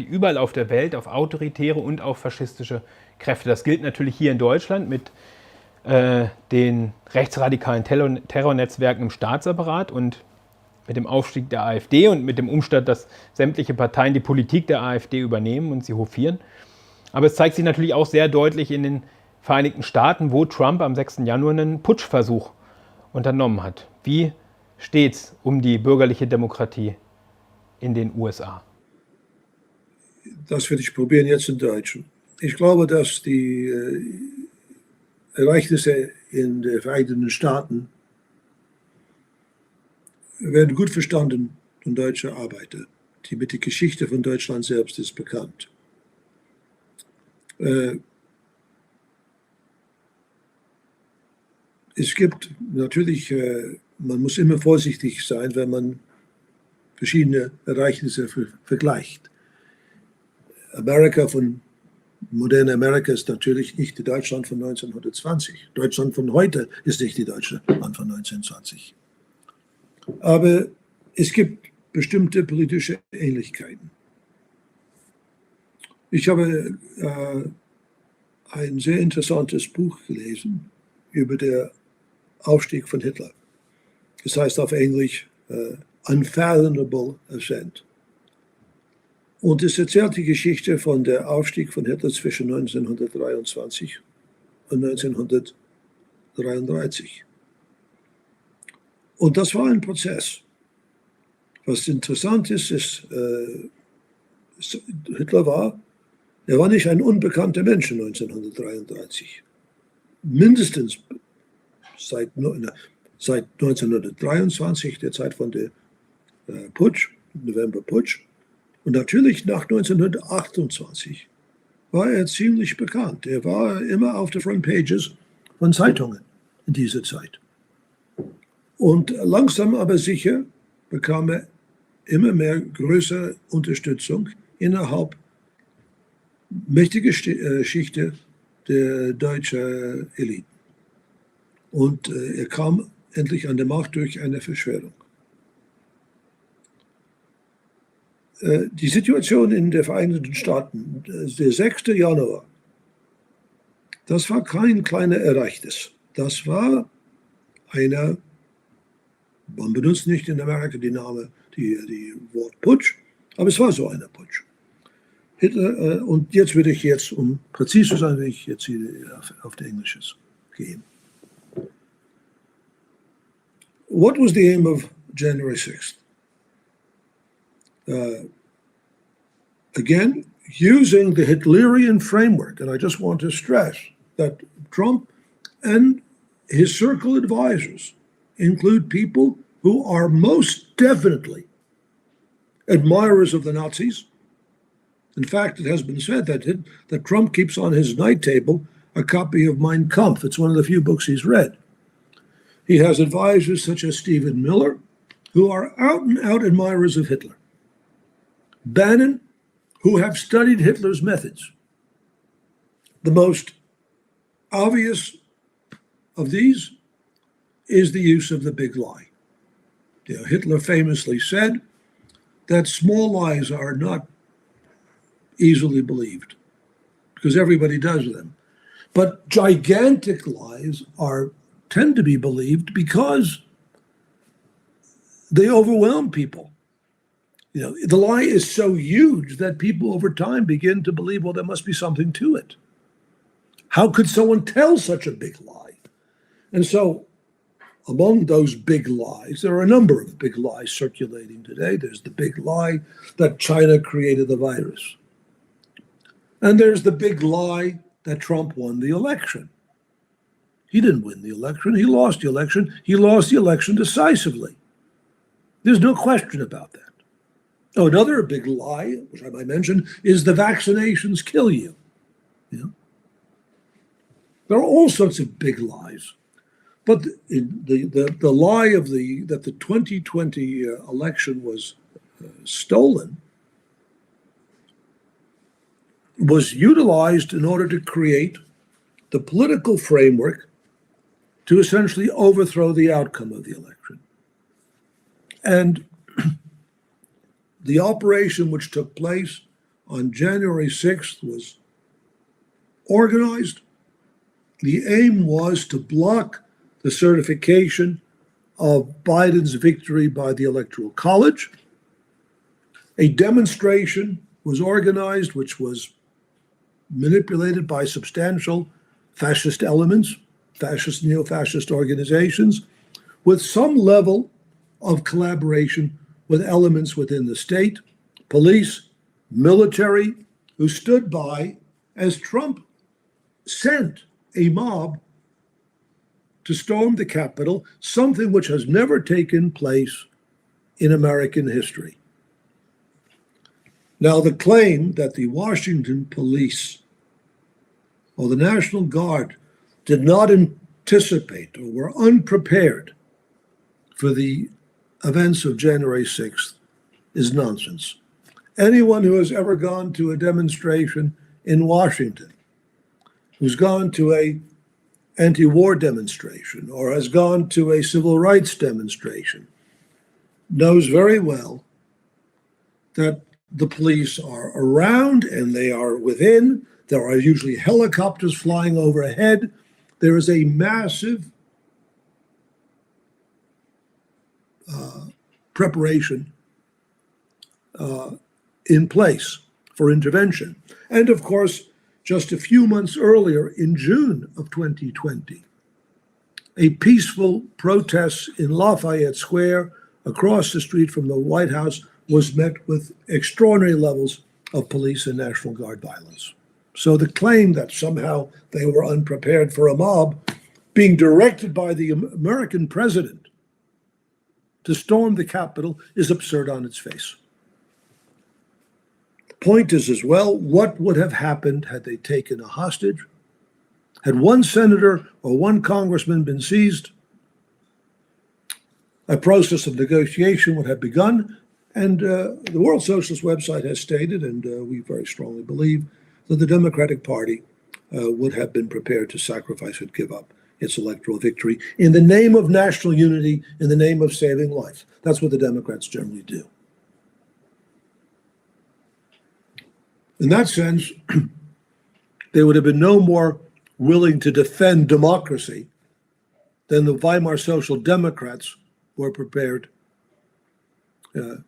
überall auf der Welt auf autoritäre und auf faschistische Kräfte. Das gilt natürlich hier in Deutschland mit den rechtsradikalen Terrornetzwerken im Staatsapparat und mit dem Aufstieg der AfD und mit dem Umstand, dass sämtliche Parteien die Politik der AfD übernehmen und sie hofieren. Aber es zeigt sich natürlich auch sehr deutlich in den Vereinigten Staaten, wo Trump am 6. Januar einen Putschversuch unternommen hat. Wie steht's um die bürgerliche Demokratie in den USA? Das werde ich probieren jetzt in Deutsch. Ich glaube, dass die Ereignisse in den Vereinigten Staaten werden gut verstanden von deutschen Arbeitern. Die mit der Geschichte von Deutschland selbst ist bekannt. Es gibt natürlich, man muss immer vorsichtig sein, wenn man verschiedene Ereignisse vergleicht. Moderne Amerika ist natürlich nicht die Deutschland von 1920. Deutschland von heute ist nicht die Deutschland von 1920. Aber es gibt bestimmte politische Ähnlichkeiten. Ich habe ein sehr interessantes Buch gelesen über den Aufstieg von Hitler. Das heißt auf Englisch Unfathomable Ascent. Und es erzählt die Geschichte von der Aufstieg von Hitler zwischen 1923 und 1933. Und das war ein Prozess. Was interessant ist, Hitler war nicht ein unbekannter Mensch in 1933. Mindestens seit 1923, der Zeit von der November-Putsch. Und natürlich nach 1928 war er ziemlich bekannt. Er war immer auf den Frontpages von Zeitungen in dieser Zeit. Und langsam aber sicher bekam er immer mehr größere Unterstützung innerhalb mächtiger Schichten der deutschen Eliten. Und er kam endlich an die Macht durch eine Verschwörung. Die Situation in den Vereinigten Staaten, der 6. Januar, das war kein kleines Ereignis. Das war man benutzt nicht in Amerika die Wort Putsch, aber es war so einer Putsch. Hitler, und jetzt würde ich jetzt, präzise zu sein, will ich jetzt hier auf der Englisches gehen. What was the aim of January 6th? Again, using the Hitlerian framework, and I just want to stress that Trump and his circle advisors include people who are most definitely admirers of the Nazis. In fact, it has been said that Trump keeps on his night table a copy of Mein Kampf. It's one of the few books he's read. He has advisors such as Stephen Miller, who are out and out admirers of Hitler. Bannon, who have studied Hitler's methods. The most obvious of these is the use of the big lie. Hitler famously said that small lies are not easily believed because everybody does them. But gigantic lies tend to be believed because they overwhelm people. The lie is so huge that people over time begin to believe, well, there must be something to it. How could someone tell such a big lie? And so among those big lies, there are a number of big lies circulating today. There's the big lie that China created the virus. And there's the big lie that Trump won the election. He didn't win the election. He lost the election. He lost the election decisively. There's no question about that. Oh, another big lie, which I might mention, is the vaccinations kill you. There are all sorts of big lies. But the lie that the 2020 election was stolen was utilized in order to create the political framework to essentially overthrow the outcome of the election. And the operation which took place on January 6th was organized. The aim was to block the certification of Biden's victory by the Electoral College. A demonstration was organized, which was manipulated by substantial fascist elements, fascist, neo-fascist organizations, with some level of collaboration with elements within the state, police, military, who stood by as Trump sent a mob to storm the Capitol, something which has never taken place in American history. Now, the claim that the Washington police or the National Guard did not anticipate or were unprepared for the events of January 6th is nonsense. Anyone who has ever gone to a demonstration in Washington, who's gone to a anti-war demonstration or has gone to a civil rights demonstration, knows very well that the police are around and they are within. There are usually helicopters flying overhead. There is a massive preparation in place for intervention. And of course, just a few months earlier, in June of 2020, a peaceful protest in Lafayette Square across the street from the White House was met with extraordinary levels of police and National Guard violence. So the claim that somehow they were unprepared for a mob being directed by the American president to storm the Capitol is absurd on its face. The point is as well, what would have happened had they taken a hostage? Had one senator or one congressman been seized, a process of negotiation would have begun, and the World Socialist website has stated, and we very strongly believe, that the Democratic Party would have been prepared to sacrifice and give up its electoral victory in the name of national unity, in the name of saving life. That's what the Democrats generally do. In that sense, they would have been no more willing to defend democracy than the Weimar Social Democrats were prepared to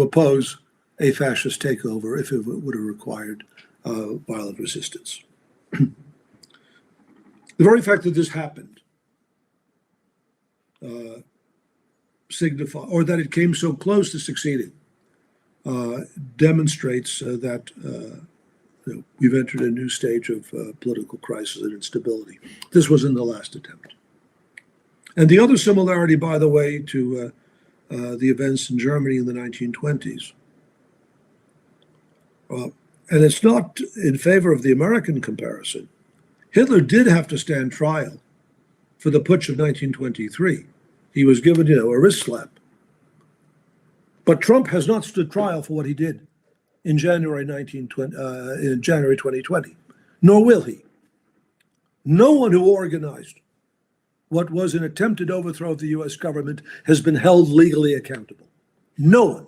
oppose a fascist takeover if it would have required violent resistance. The very fact that this happened or that it came so close to succeeding, demonstrates that we've entered a new stage of political crisis and instability. This was in the last attempt. And the other similarity, by the way, to the events in Germany in the 1920s, and it's not in favor of the American comparison, Hitler did have to stand trial for the putsch of 1923. He was given, a wrist slap. But Trump has not stood trial for what he did in January 2020, nor will he. No one who organized what was an attempted overthrow of the US government has been held legally accountable. No one.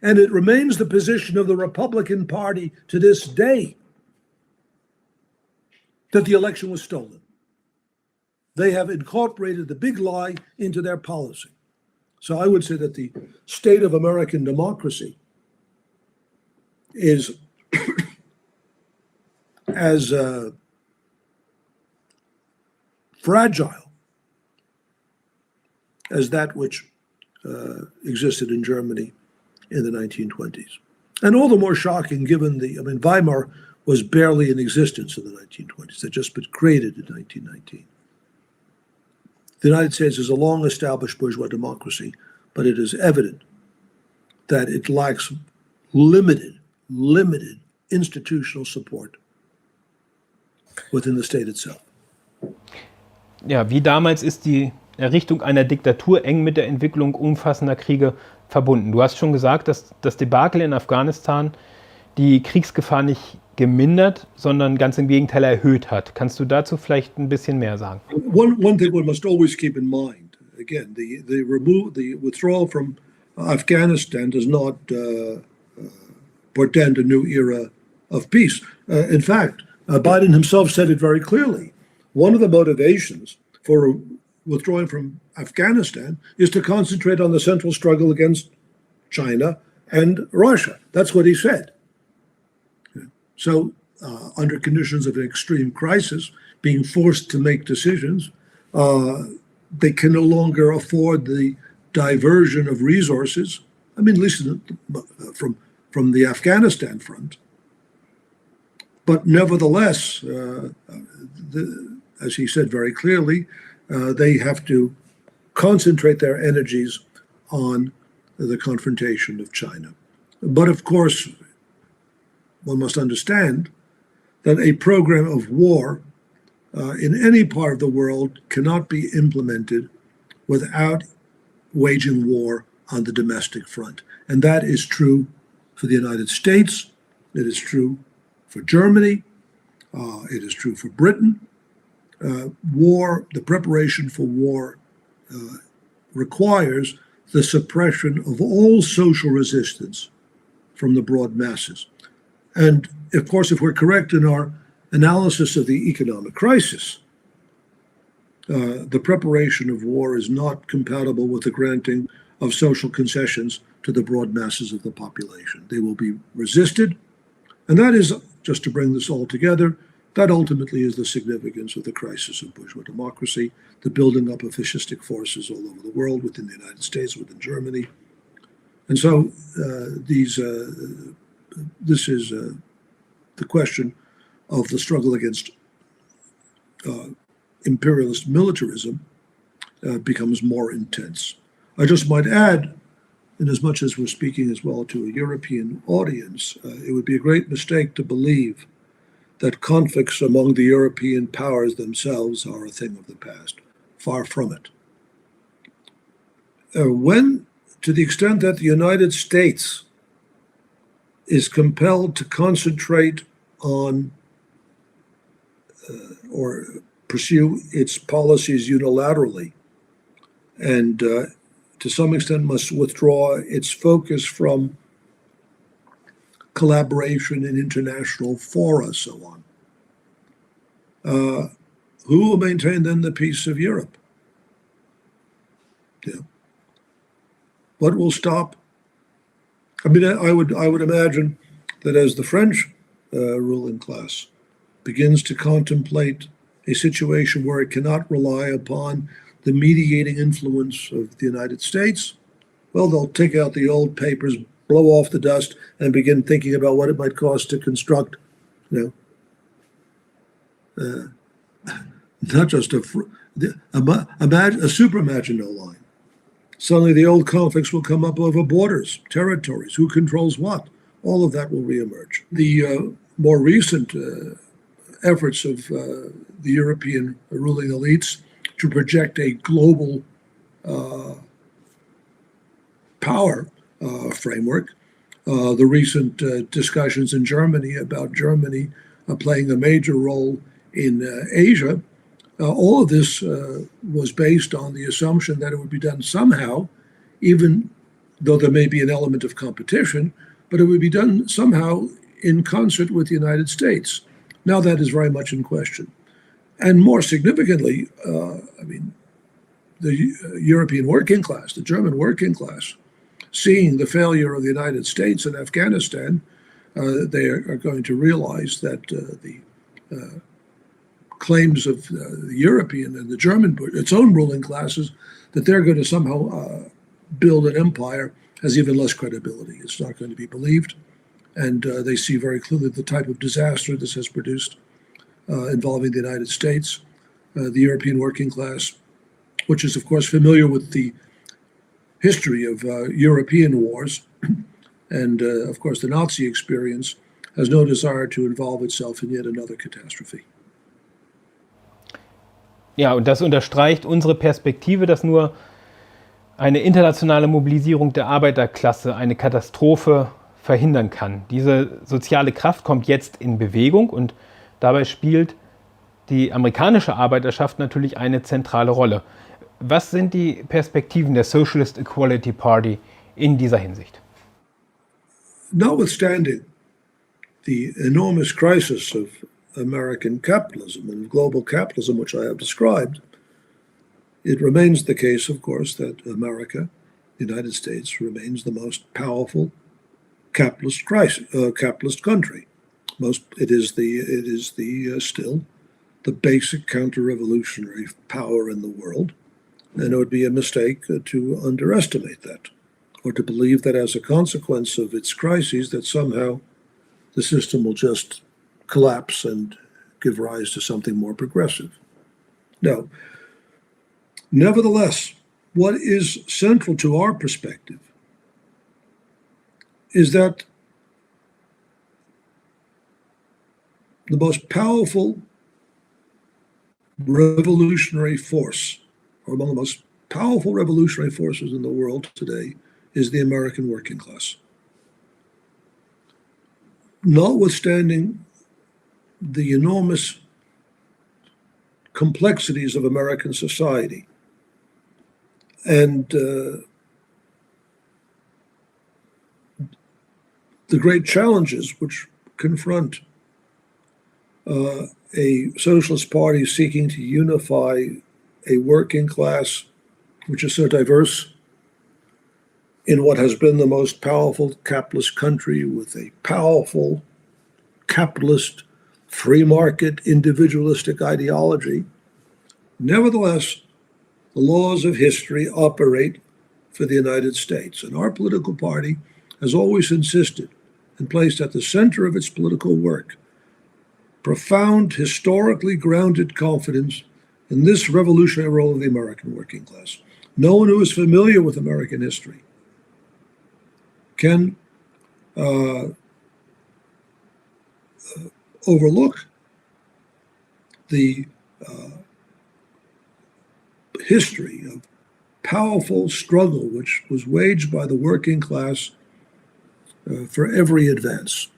And it remains the position of the Republican Party to this day that the election was stolen. They have incorporated the big lie into their policy. So I would say that the state of American democracy is as fragile as that which existed in Germany in the 1920s. And all the more shocking given Weimar was barely in existence in the 1920s. It had just been created in 1919. The United States is a long-established bourgeois democracy, but it is evident that it lacks limited institutional support within the state itself. Ja, wie damals ist die Errichtung einer Diktatur eng mit der Entwicklung umfassender Kriege verbunden. Du hast schon gesagt, dass das Debakel in Afghanistan die Kriegsgefahr nicht gemindert, sondern ganz im Gegenteil erhöht hat. Kannst du dazu vielleicht ein bisschen mehr sagen? One thing one must always keep in mind, again, the withdrawal from Afghanistan does not portend a new era of peace. In fact, Biden himself said it very clearly. One of the motivations for withdrawing from Afghanistan is to concentrate on the central struggle against China and Russia. That's what he said. So, under conditions of an extreme crisis, being forced to make decisions, they can no longer afford the diversion of resources. At least from the Afghanistan front. But nevertheless, as he said very clearly, they have to concentrate their energies on the confrontation of China. But of course, one must understand that a program of war in any part of the world cannot be implemented without waging war on the domestic front. And that is true for the United States, it is true for Germany, it is true for Britain. The preparation for war requires the suppression of all social resistance from the broad masses. And of course, if we're correct in our analysis of the economic crisis, the preparation of war is not compatible with the granting of social concessions to the broad masses of the population. They will be resisted. And that is, just to bring this all together, that ultimately is the significance of the crisis of bourgeois democracy, the building up of fascistic forces all over the world, within the United States, within Germany. And so this is the question of the struggle against imperialist militarism becomes more intense. I just might add, in as much as we're speaking as well to a European audience, it would be a great mistake to believe that conflicts among the European powers themselves are a thing of the past. Far from it. To the extent that the United States is compelled to concentrate on or pursue its policies unilaterally, and to some extent must withdraw its focus from collaboration in international fora, so on. Who will maintain then the peace of Europe? What will stop I mean, I would imagine that as the French ruling class begins to contemplate a situation where it cannot rely upon the mediating influence of the United States, well, they'll take out the old papers, blow off the dust, and begin thinking about what it might cost to construct, not just a super Maginot Line. Suddenly the old conflicts will come up over borders, territories, who controls what. All of that will reemerge. The more recent efforts of the European ruling elites to project a global power framework, the recent discussions in Germany about Germany playing a major role in Asia, all of this was based on the assumption that it would be done somehow, even though there may be an element of competition, but it would be done somehow in concert with the United States. Now that is very much in question. And more significantly, the European working class, the German working class, seeing the failure of the United States in Afghanistan, they are going to realize that the claims of the European and the German, its own ruling classes, that they're going to somehow build an empire has even less credibility. It's not going to be believed. And they see very clearly the type of disaster this has produced involving the United States, the European working class, which is, of course, familiar with the history of European wars and, of course, the Nazi experience, has no desire to involve itself in yet another catastrophe. Ja, und das unterstreicht unsere Perspektive, dass nur eine internationale Mobilisierung der Arbeiterklasse eine Katastrophe verhindern kann. Diese soziale Kraft kommt jetzt in Bewegung und dabei spielt die amerikanische Arbeiterschaft natürlich eine zentrale Rolle. Was sind die Perspektiven der Socialist Equality Party in dieser Hinsicht? Notwithstanding the enormous crisis of American capitalism and global capitalism, which I have described, it remains the case, of course, that America, the United States, remains the most powerful capitalist country. It is still the basic counter-revolutionary power in the world, and it would be a mistake to underestimate that, or to believe that as a consequence of its crises that somehow the system will just collapse and give rise to something more progressive. No. Nevertheless, what is central to our perspective is that the most powerful revolutionary force, or among the most powerful revolutionary forces in the world today, is the American working class. Notwithstanding the enormous complexities of American society and the great challenges which confront a socialist party seeking to unify a working class which is so diverse in what has been the most powerful capitalist country with a powerful capitalist, free market, individualistic ideology. Nevertheless, the laws of history operate for the United States, and our political party has always insisted and placed at the center of its political work profound, historically grounded confidence in this revolutionary role of the American working class. No one who is familiar with American history can overlook the history of powerful struggle which was waged by the working class for every advance.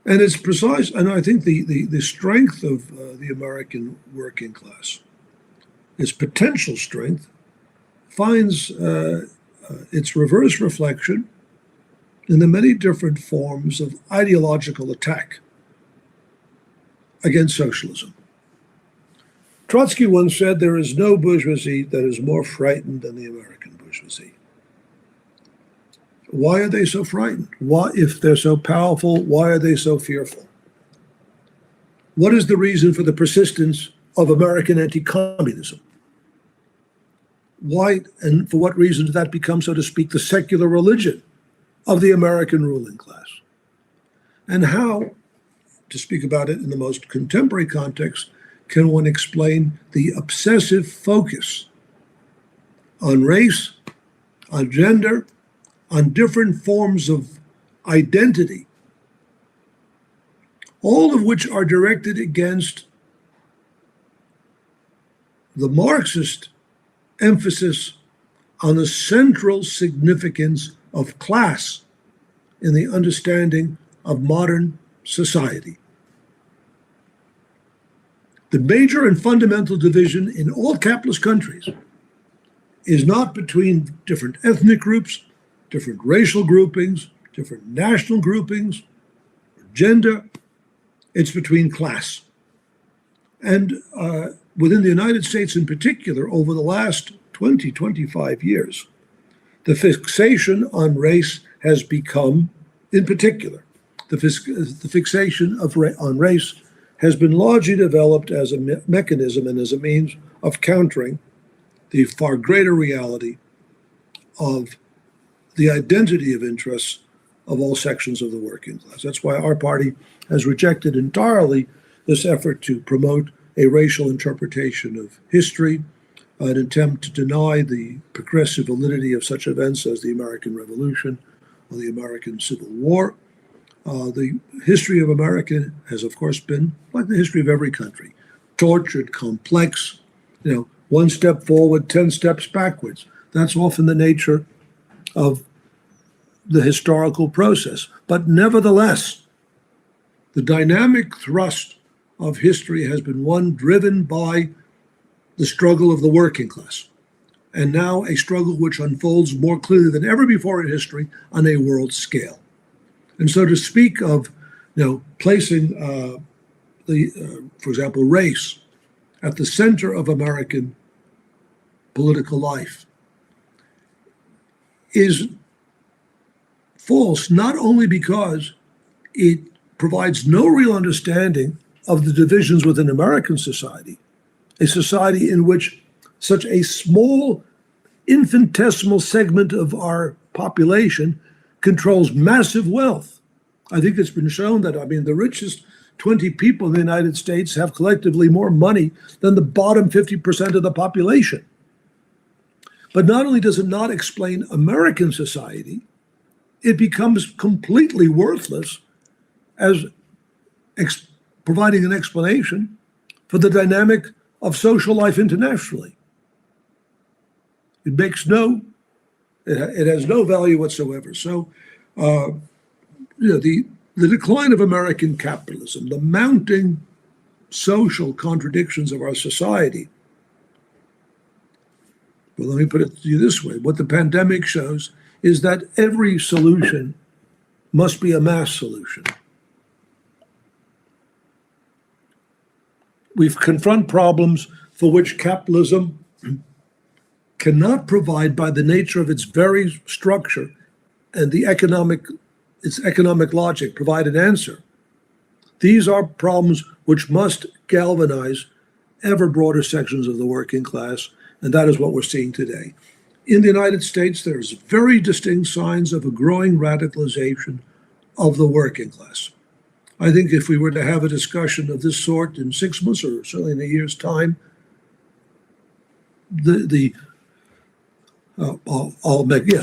And it's precise, and I think the strength of the American working class, its potential strength, finds its reverse reflection in the many different forms of ideological attack against socialism. Trotsky once said, there is no bourgeoisie that is more frightened than the American bourgeoisie. Why are they so frightened? Why, if they're so powerful, why are they so fearful? What is the reason for the persistence of American anti-communism? Why and for what reason did that become, so to speak, the secular religion of the American ruling class? And how, to speak about it in the most contemporary context, can one explain the obsessive focus on race, on gender, on different forms of identity, all of which are directed against the Marxist emphasis on the central significance of class in the understanding of modern society. The major and fundamental division in all capitalist countries is not between different ethnic groups, different racial groupings, different national groupings, gender. It's between class. And within the United States in particular, over the last 20, 25 years, the fixation on race has become, in particular, the fixation on race has been largely developed as a mechanism and as a means of countering the far greater reality of the identity of interests of all sections of the working class. That's why our party has rejected entirely this effort to promote a racial interpretation of history, an attempt to deny the progressive validity of such events as the American Revolution or the American Civil War. The history of America has, of course, been, like the history of every country, tortured, complex, one step forward, 10 steps backwards. That's often the nature of the historical process. But nevertheless, the dynamic thrust of history has been one driven by the struggle of the working class, and now a struggle which unfolds more clearly than ever before in history on a world scale. And so to speak of, placing for example, race at the center of American political life is false, not only because it provides no real understanding of the divisions within American society, a society in which such a small, infinitesimal segment of our population controls massive wealth. I think it's been shown that, the richest 20 people in the United States have collectively more money than the bottom 50% of the population. But not only does it not explain American society, it becomes completely worthless as providing an explanation for the dynamic of social life internationally. It has no value whatsoever. So, the decline of American capitalism, the mounting social contradictions of our society. Well, let me put it to you this way. What the pandemic shows is that every solution must be a mass solution. We've confront problems for which capitalism cannot provide, by the nature of its very structure and its economic logic, provide an answer. These are problems which must galvanize ever broader sections of the working class, and that is what we're seeing today. In the United States, there's very distinct signs of a growing radicalization of the working class. I think if we were to have a discussion of this sort in 6 months or certainly in a year's time, yes,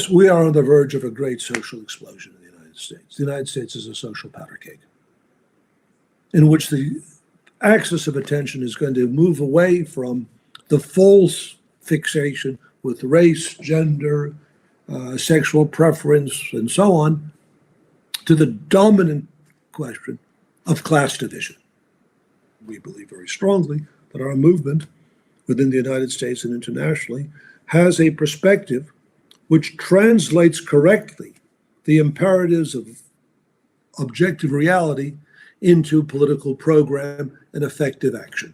we are on the verge of a great social explosion in the United States. The United States is a social powder keg in which the axis of attention is going to move away from the false fixation with race, gender, sexual preference, and so on, to the dominant question of class division. We believe very strongly that our movement within the United States and internationally has a perspective which translates correctly the imperatives of objective reality into political program and effective action.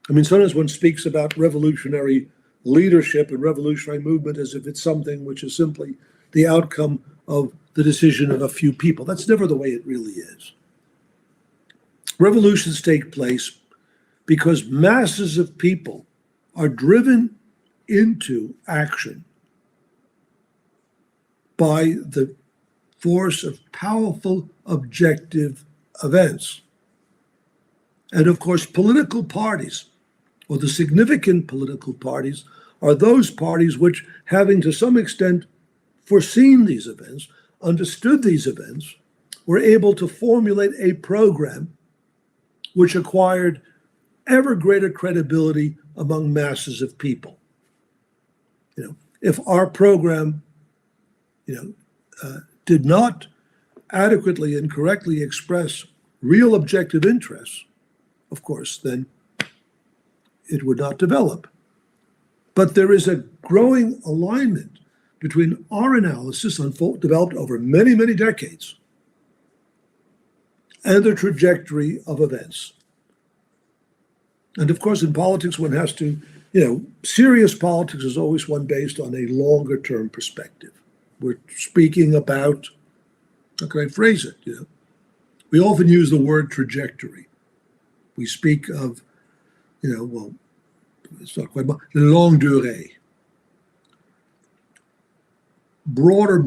Sometimes one speaks about revolutionary leadership and revolutionary movement as if it's something which is simply the outcome of the decision of a few people. That's never the way it really is. Revolutions take place because masses of people are driven into action by the force of powerful objective events. And of course, political parties, or the significant political parties, are those parties which, having to some extent foreseen these events, understood these events, were able to formulate a program which acquired ever greater credibility among masses of people. If our program, did not adequately and correctly express real objective interests, of course, then it would not develop. But there is a growing alignment between our analysis, developed over many, many decades, and the trajectory of events. And of course, in politics, one has to, serious politics is always one based on a longer term perspective. We're speaking about, how can I phrase it? We often use the word trajectory. We speak of, it's not quite, longue durée. Broader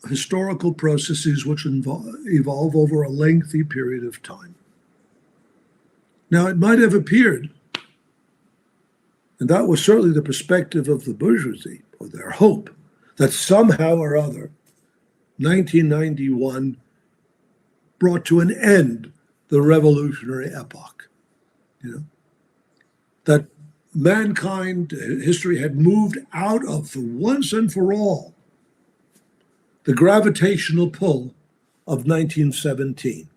historical processes which evolve over a lengthy period of time. Now, it might have appeared, and that was certainly the perspective of the bourgeoisie, or their hope, that somehow or other, 1991 brought to an end the revolutionary epoch. That mankind, history had moved out of, for once and for all, the gravitational pull of 1917.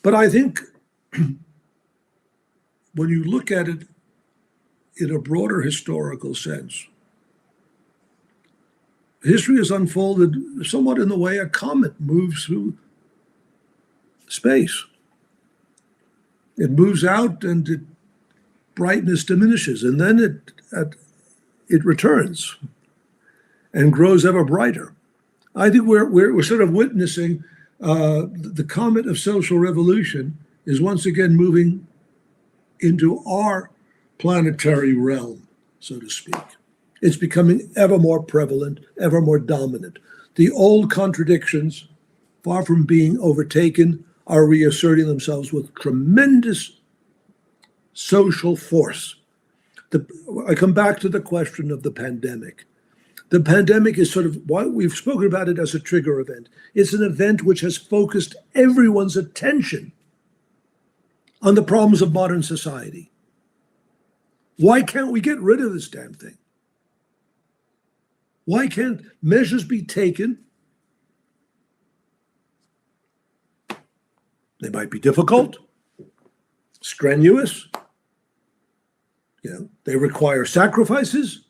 But I think when you look at it in a broader historical sense, history has unfolded somewhat in the way a comet moves through space. It moves out and its brightness diminishes, and then it returns and grows ever brighter. I think we're sort of witnessing the comet of social revolution is once again moving into our planetary realm, so to speak. It's becoming ever more prevalent, ever more dominant. The old contradictions, far from being overtaken, are reasserting themselves with tremendous social force. I come back to the question of the pandemic. The pandemic is sort of why we've spoken about it as a trigger event. It's an event which has focused everyone's attention on the problems of modern society. Why can't we get rid of this damn thing? Why can't measures be taken? They might be difficult, strenuous, they require sacrifices,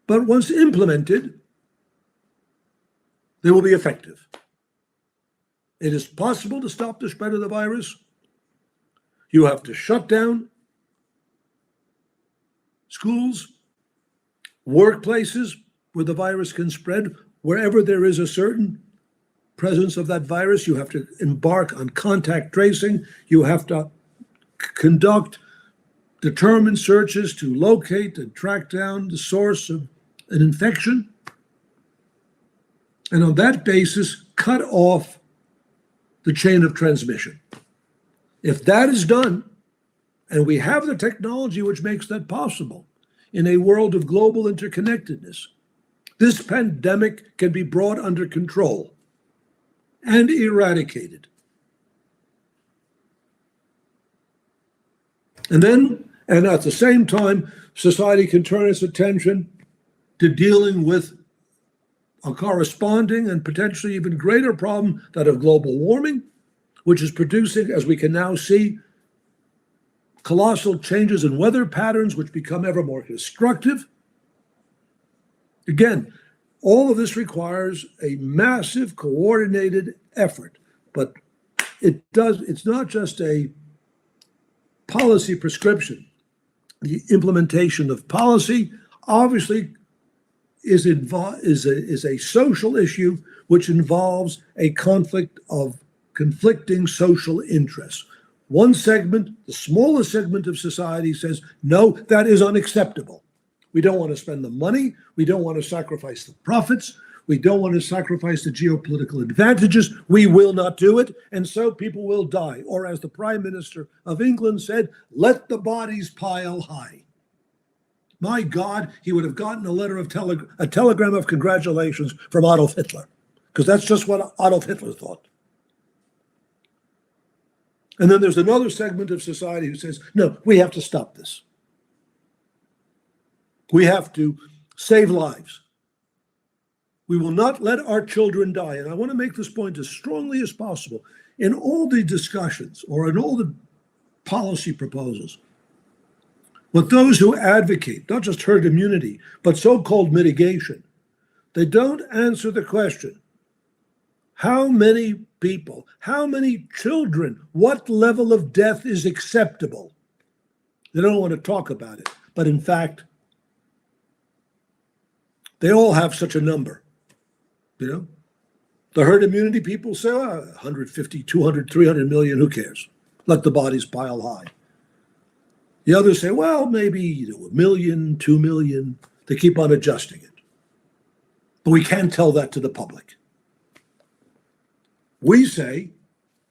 but once implemented, they will be effective. It is possible to stop the spread of the virus. You have to shut down schools, workplaces where the virus can spread. Wherever there is a certain presence of that virus, you have to embark on contact tracing. You have to conduct determined searches to locate and track down the source of an infection. And on that basis, cut off the chain of transmission. If that is done, and we have the technology which makes that possible in a world of global interconnectedness, this pandemic can be brought under control and eradicated. And at the same time, society can turn its attention to dealing with a corresponding and potentially even greater problem, that of global warming, which is producing, as we can now see, colossal changes in weather patterns which become ever more destructive. Again, all of this requires a massive coordinated effort, but it's not just a policy prescription. The implementation of policy obviously is a social issue which involves a conflict of conflicting social interests. One segment, the smallest segment of society, says, no, that is unacceptable. We don't want to spend the money. We don't want to sacrifice the profits. We don't want to sacrifice the geopolitical advantages. We will not do it. And so people will die. Or as the Prime Minister of England said, let the bodies pile high. My God, he would have gotten a telegram of congratulations from Adolf Hitler, because that's just what Adolf Hitler thought. And then there's another segment of society who says, no, we have to stop this. We have to save lives. We will not let our children die. And I want to make this point as strongly as possible. In all the discussions or in all the policy proposals, what those who advocate, not just herd immunity, but so-called mitigation, they don't answer the question, how many people, how many children, what level of death is acceptable? They don't want to talk about it. But in fact, they all have such a number. You know, the herd immunity people say, 150, 200, 300 million, who cares? Let the bodies pile high. The others say, well, maybe 1 million, 2 million. They keep on adjusting it. But we can't tell that to the public. We say,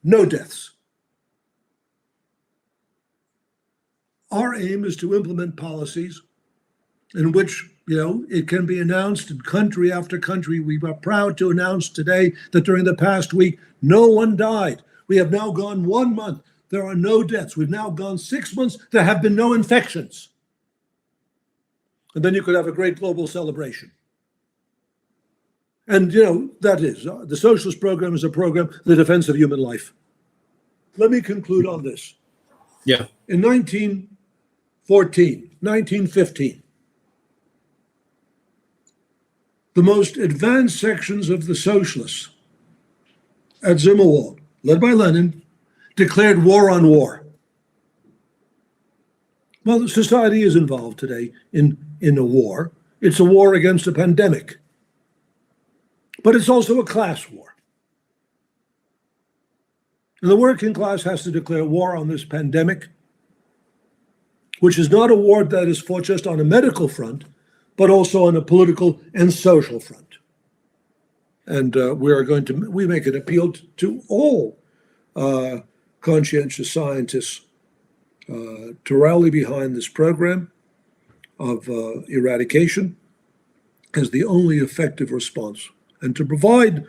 no deaths. Our aim is to implement policies in which, it can be announced in country after country. We are proud to announce today that during the past week, no one died. We have now gone 1 month. There are no deaths. We've now gone 6 months. There have been no infections. And then you could have a great global celebration. And, that is, the socialist program is a program in the defense of human life. Let me conclude on this. Yeah. In 1914, 1915, the most advanced sections of the socialists at Zimmerwald, led by Lenin, declared war on war. Well, society is involved today in a war. It's a war against a pandemic. But it's also a class war. And the working class has to declare war on this pandemic, which is not a war that is fought just on a medical front, but also on a political and social front. And we make an appeal to all conscientious scientists to rally behind this program of eradication as the only effective response. And to provide,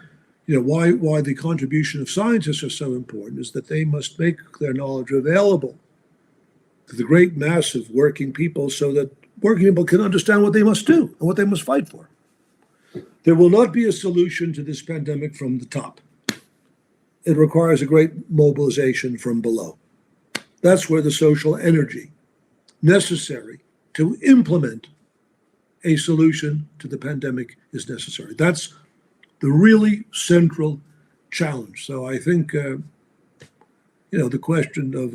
why the contribution of scientists are so important is that they must make their knowledge available to the great mass of working people so that working people can understand what they must do and what they must fight for. There will not be a solution to this pandemic from the top. It requires a great mobilization from below. That's where the social energy necessary to implement a solution to the pandemic is necessary. That's the really central challenge. So I think, the question of,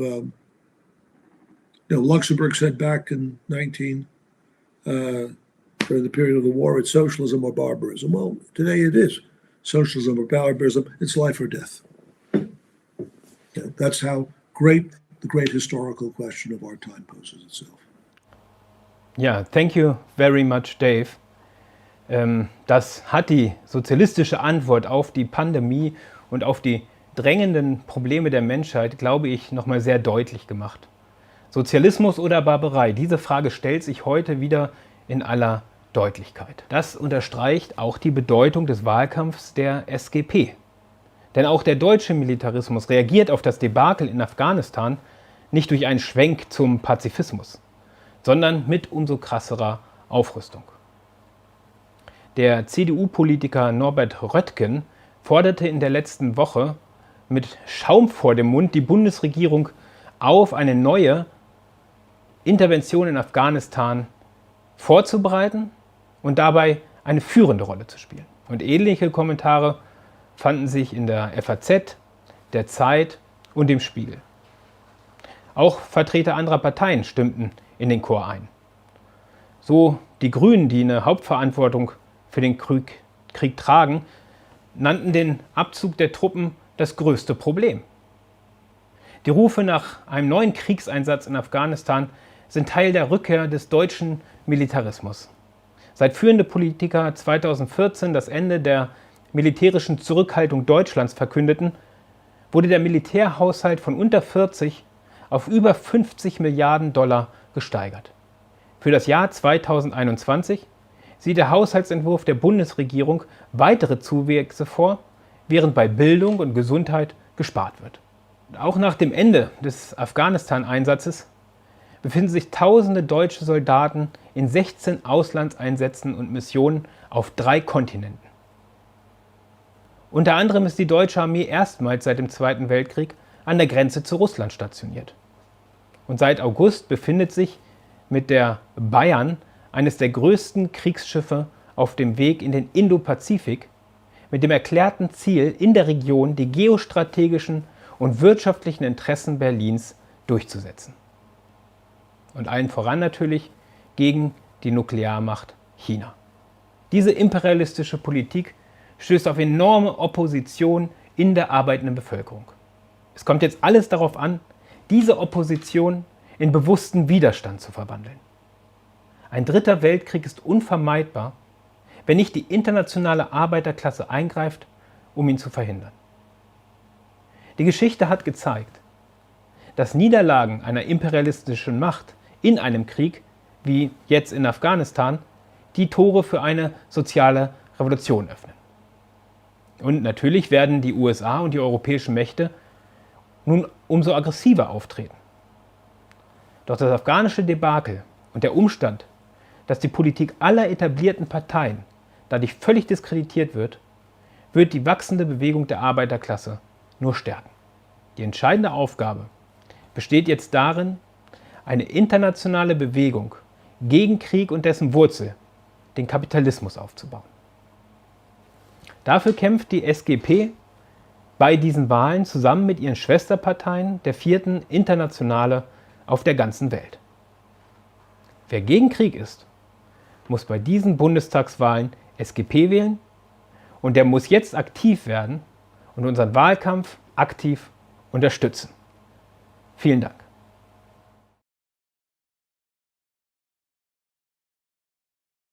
Luxemburg said back in during the period of the war, it's socialism or barbarism. Well, today it is socialism or barbarism. It's life or death. That's how the great historical question of our time poses itself. Ja, thank you very much, Dave. Das hat die sozialistische Antwort auf die Pandemie und auf die drängenden Probleme der Menschheit, glaube ich, nochmal sehr deutlich gemacht. Sozialismus oder Barbarei? Diese Frage stellt sich heute wieder in aller Deutlichkeit. Das unterstreicht auch die Bedeutung des Wahlkampfs der SGP. Denn auch der deutsche Militarismus reagiert auf das Debakel in Afghanistan nicht durch einen Schwenk zum Pazifismus, sondern mit umso krasserer Aufrüstung. Der CDU-Politiker Norbert Röttgen forderte in der letzten Woche mit Schaum vor dem Mund die Bundesregierung auf, eine neue Intervention in Afghanistan vorzubereiten und dabei eine führende Rolle zu spielen. Und ähnliche Kommentare fanden sich in der FAZ, der Zeit und dem Spiegel. Auch Vertreter anderer Parteien stimmten in den Chor ein. So Die Grünen, die eine Hauptverantwortung für den Krieg tragen, nannten den Abzug der Truppen das größte Problem. Die Rufe nach einem neuen Kriegseinsatz in Afghanistan sind Teil der Rückkehr des deutschen Militarismus. Seit führende Politiker 2014 das Ende der militärischen Zurückhaltung Deutschlands verkündeten, wurde der Militärhaushalt von unter 40 auf über 50 Milliarden Dollar gesteigert. Für das Jahr 2021 sieht der Haushaltsentwurf der Bundesregierung weitere Zuwächse vor, während bei Bildung und Gesundheit gespart wird. Und auch nach dem Ende des Afghanistan-Einsatzes befinden sich tausende deutsche Soldaten in 16 Auslandseinsätzen und Missionen auf 3 Kontinenten. Unter anderem ist die deutsche Armee erstmals seit dem Zweiten Weltkrieg an der Grenze zu Russland stationiert. Und seit August befindet sich mit der Bayern eines der größten Kriegsschiffe auf dem Weg in den Indopazifik, mit dem erklärten Ziel, in der Region die geostrategischen und wirtschaftlichen Interessen Berlins durchzusetzen. Und allen voran natürlich gegen die Nuklearmacht China. Diese imperialistische Politik stößt auf enorme Opposition in der arbeitenden Bevölkerung. Es kommt jetzt alles darauf an, diese Opposition in bewussten Widerstand zu verwandeln. Ein dritter Weltkrieg ist unvermeidbar, wenn nicht die internationale Arbeiterklasse eingreift, um ihn zu verhindern. Die Geschichte hat gezeigt, dass Niederlagen einer imperialistischen Macht in einem Krieg, wie jetzt in Afghanistan, die Tore für eine soziale Revolution öffnen. Und natürlich werden die USA und die europäischen Mächte nun umso aggressiver auftreten. Doch das afghanische Debakel und der Umstand, dass die Politik aller etablierten Parteien dadurch völlig diskreditiert wird die wachsende Bewegung der Arbeiterklasse nur stärken. Die entscheidende Aufgabe besteht jetzt darin, eine internationale Bewegung gegen Krieg und dessen Wurzel, den Kapitalismus, aufzubauen. Dafür kämpft die SGP bei diesen Wahlen zusammen mit ihren Schwesterparteien der 4. Internationale auf der ganzen Welt. Wer gegen Krieg ist, muss bei diesen Bundestagswahlen SGP wählen und der muss jetzt aktiv werden und unseren Wahlkampf aktiv unterstützen. Vielen Dank.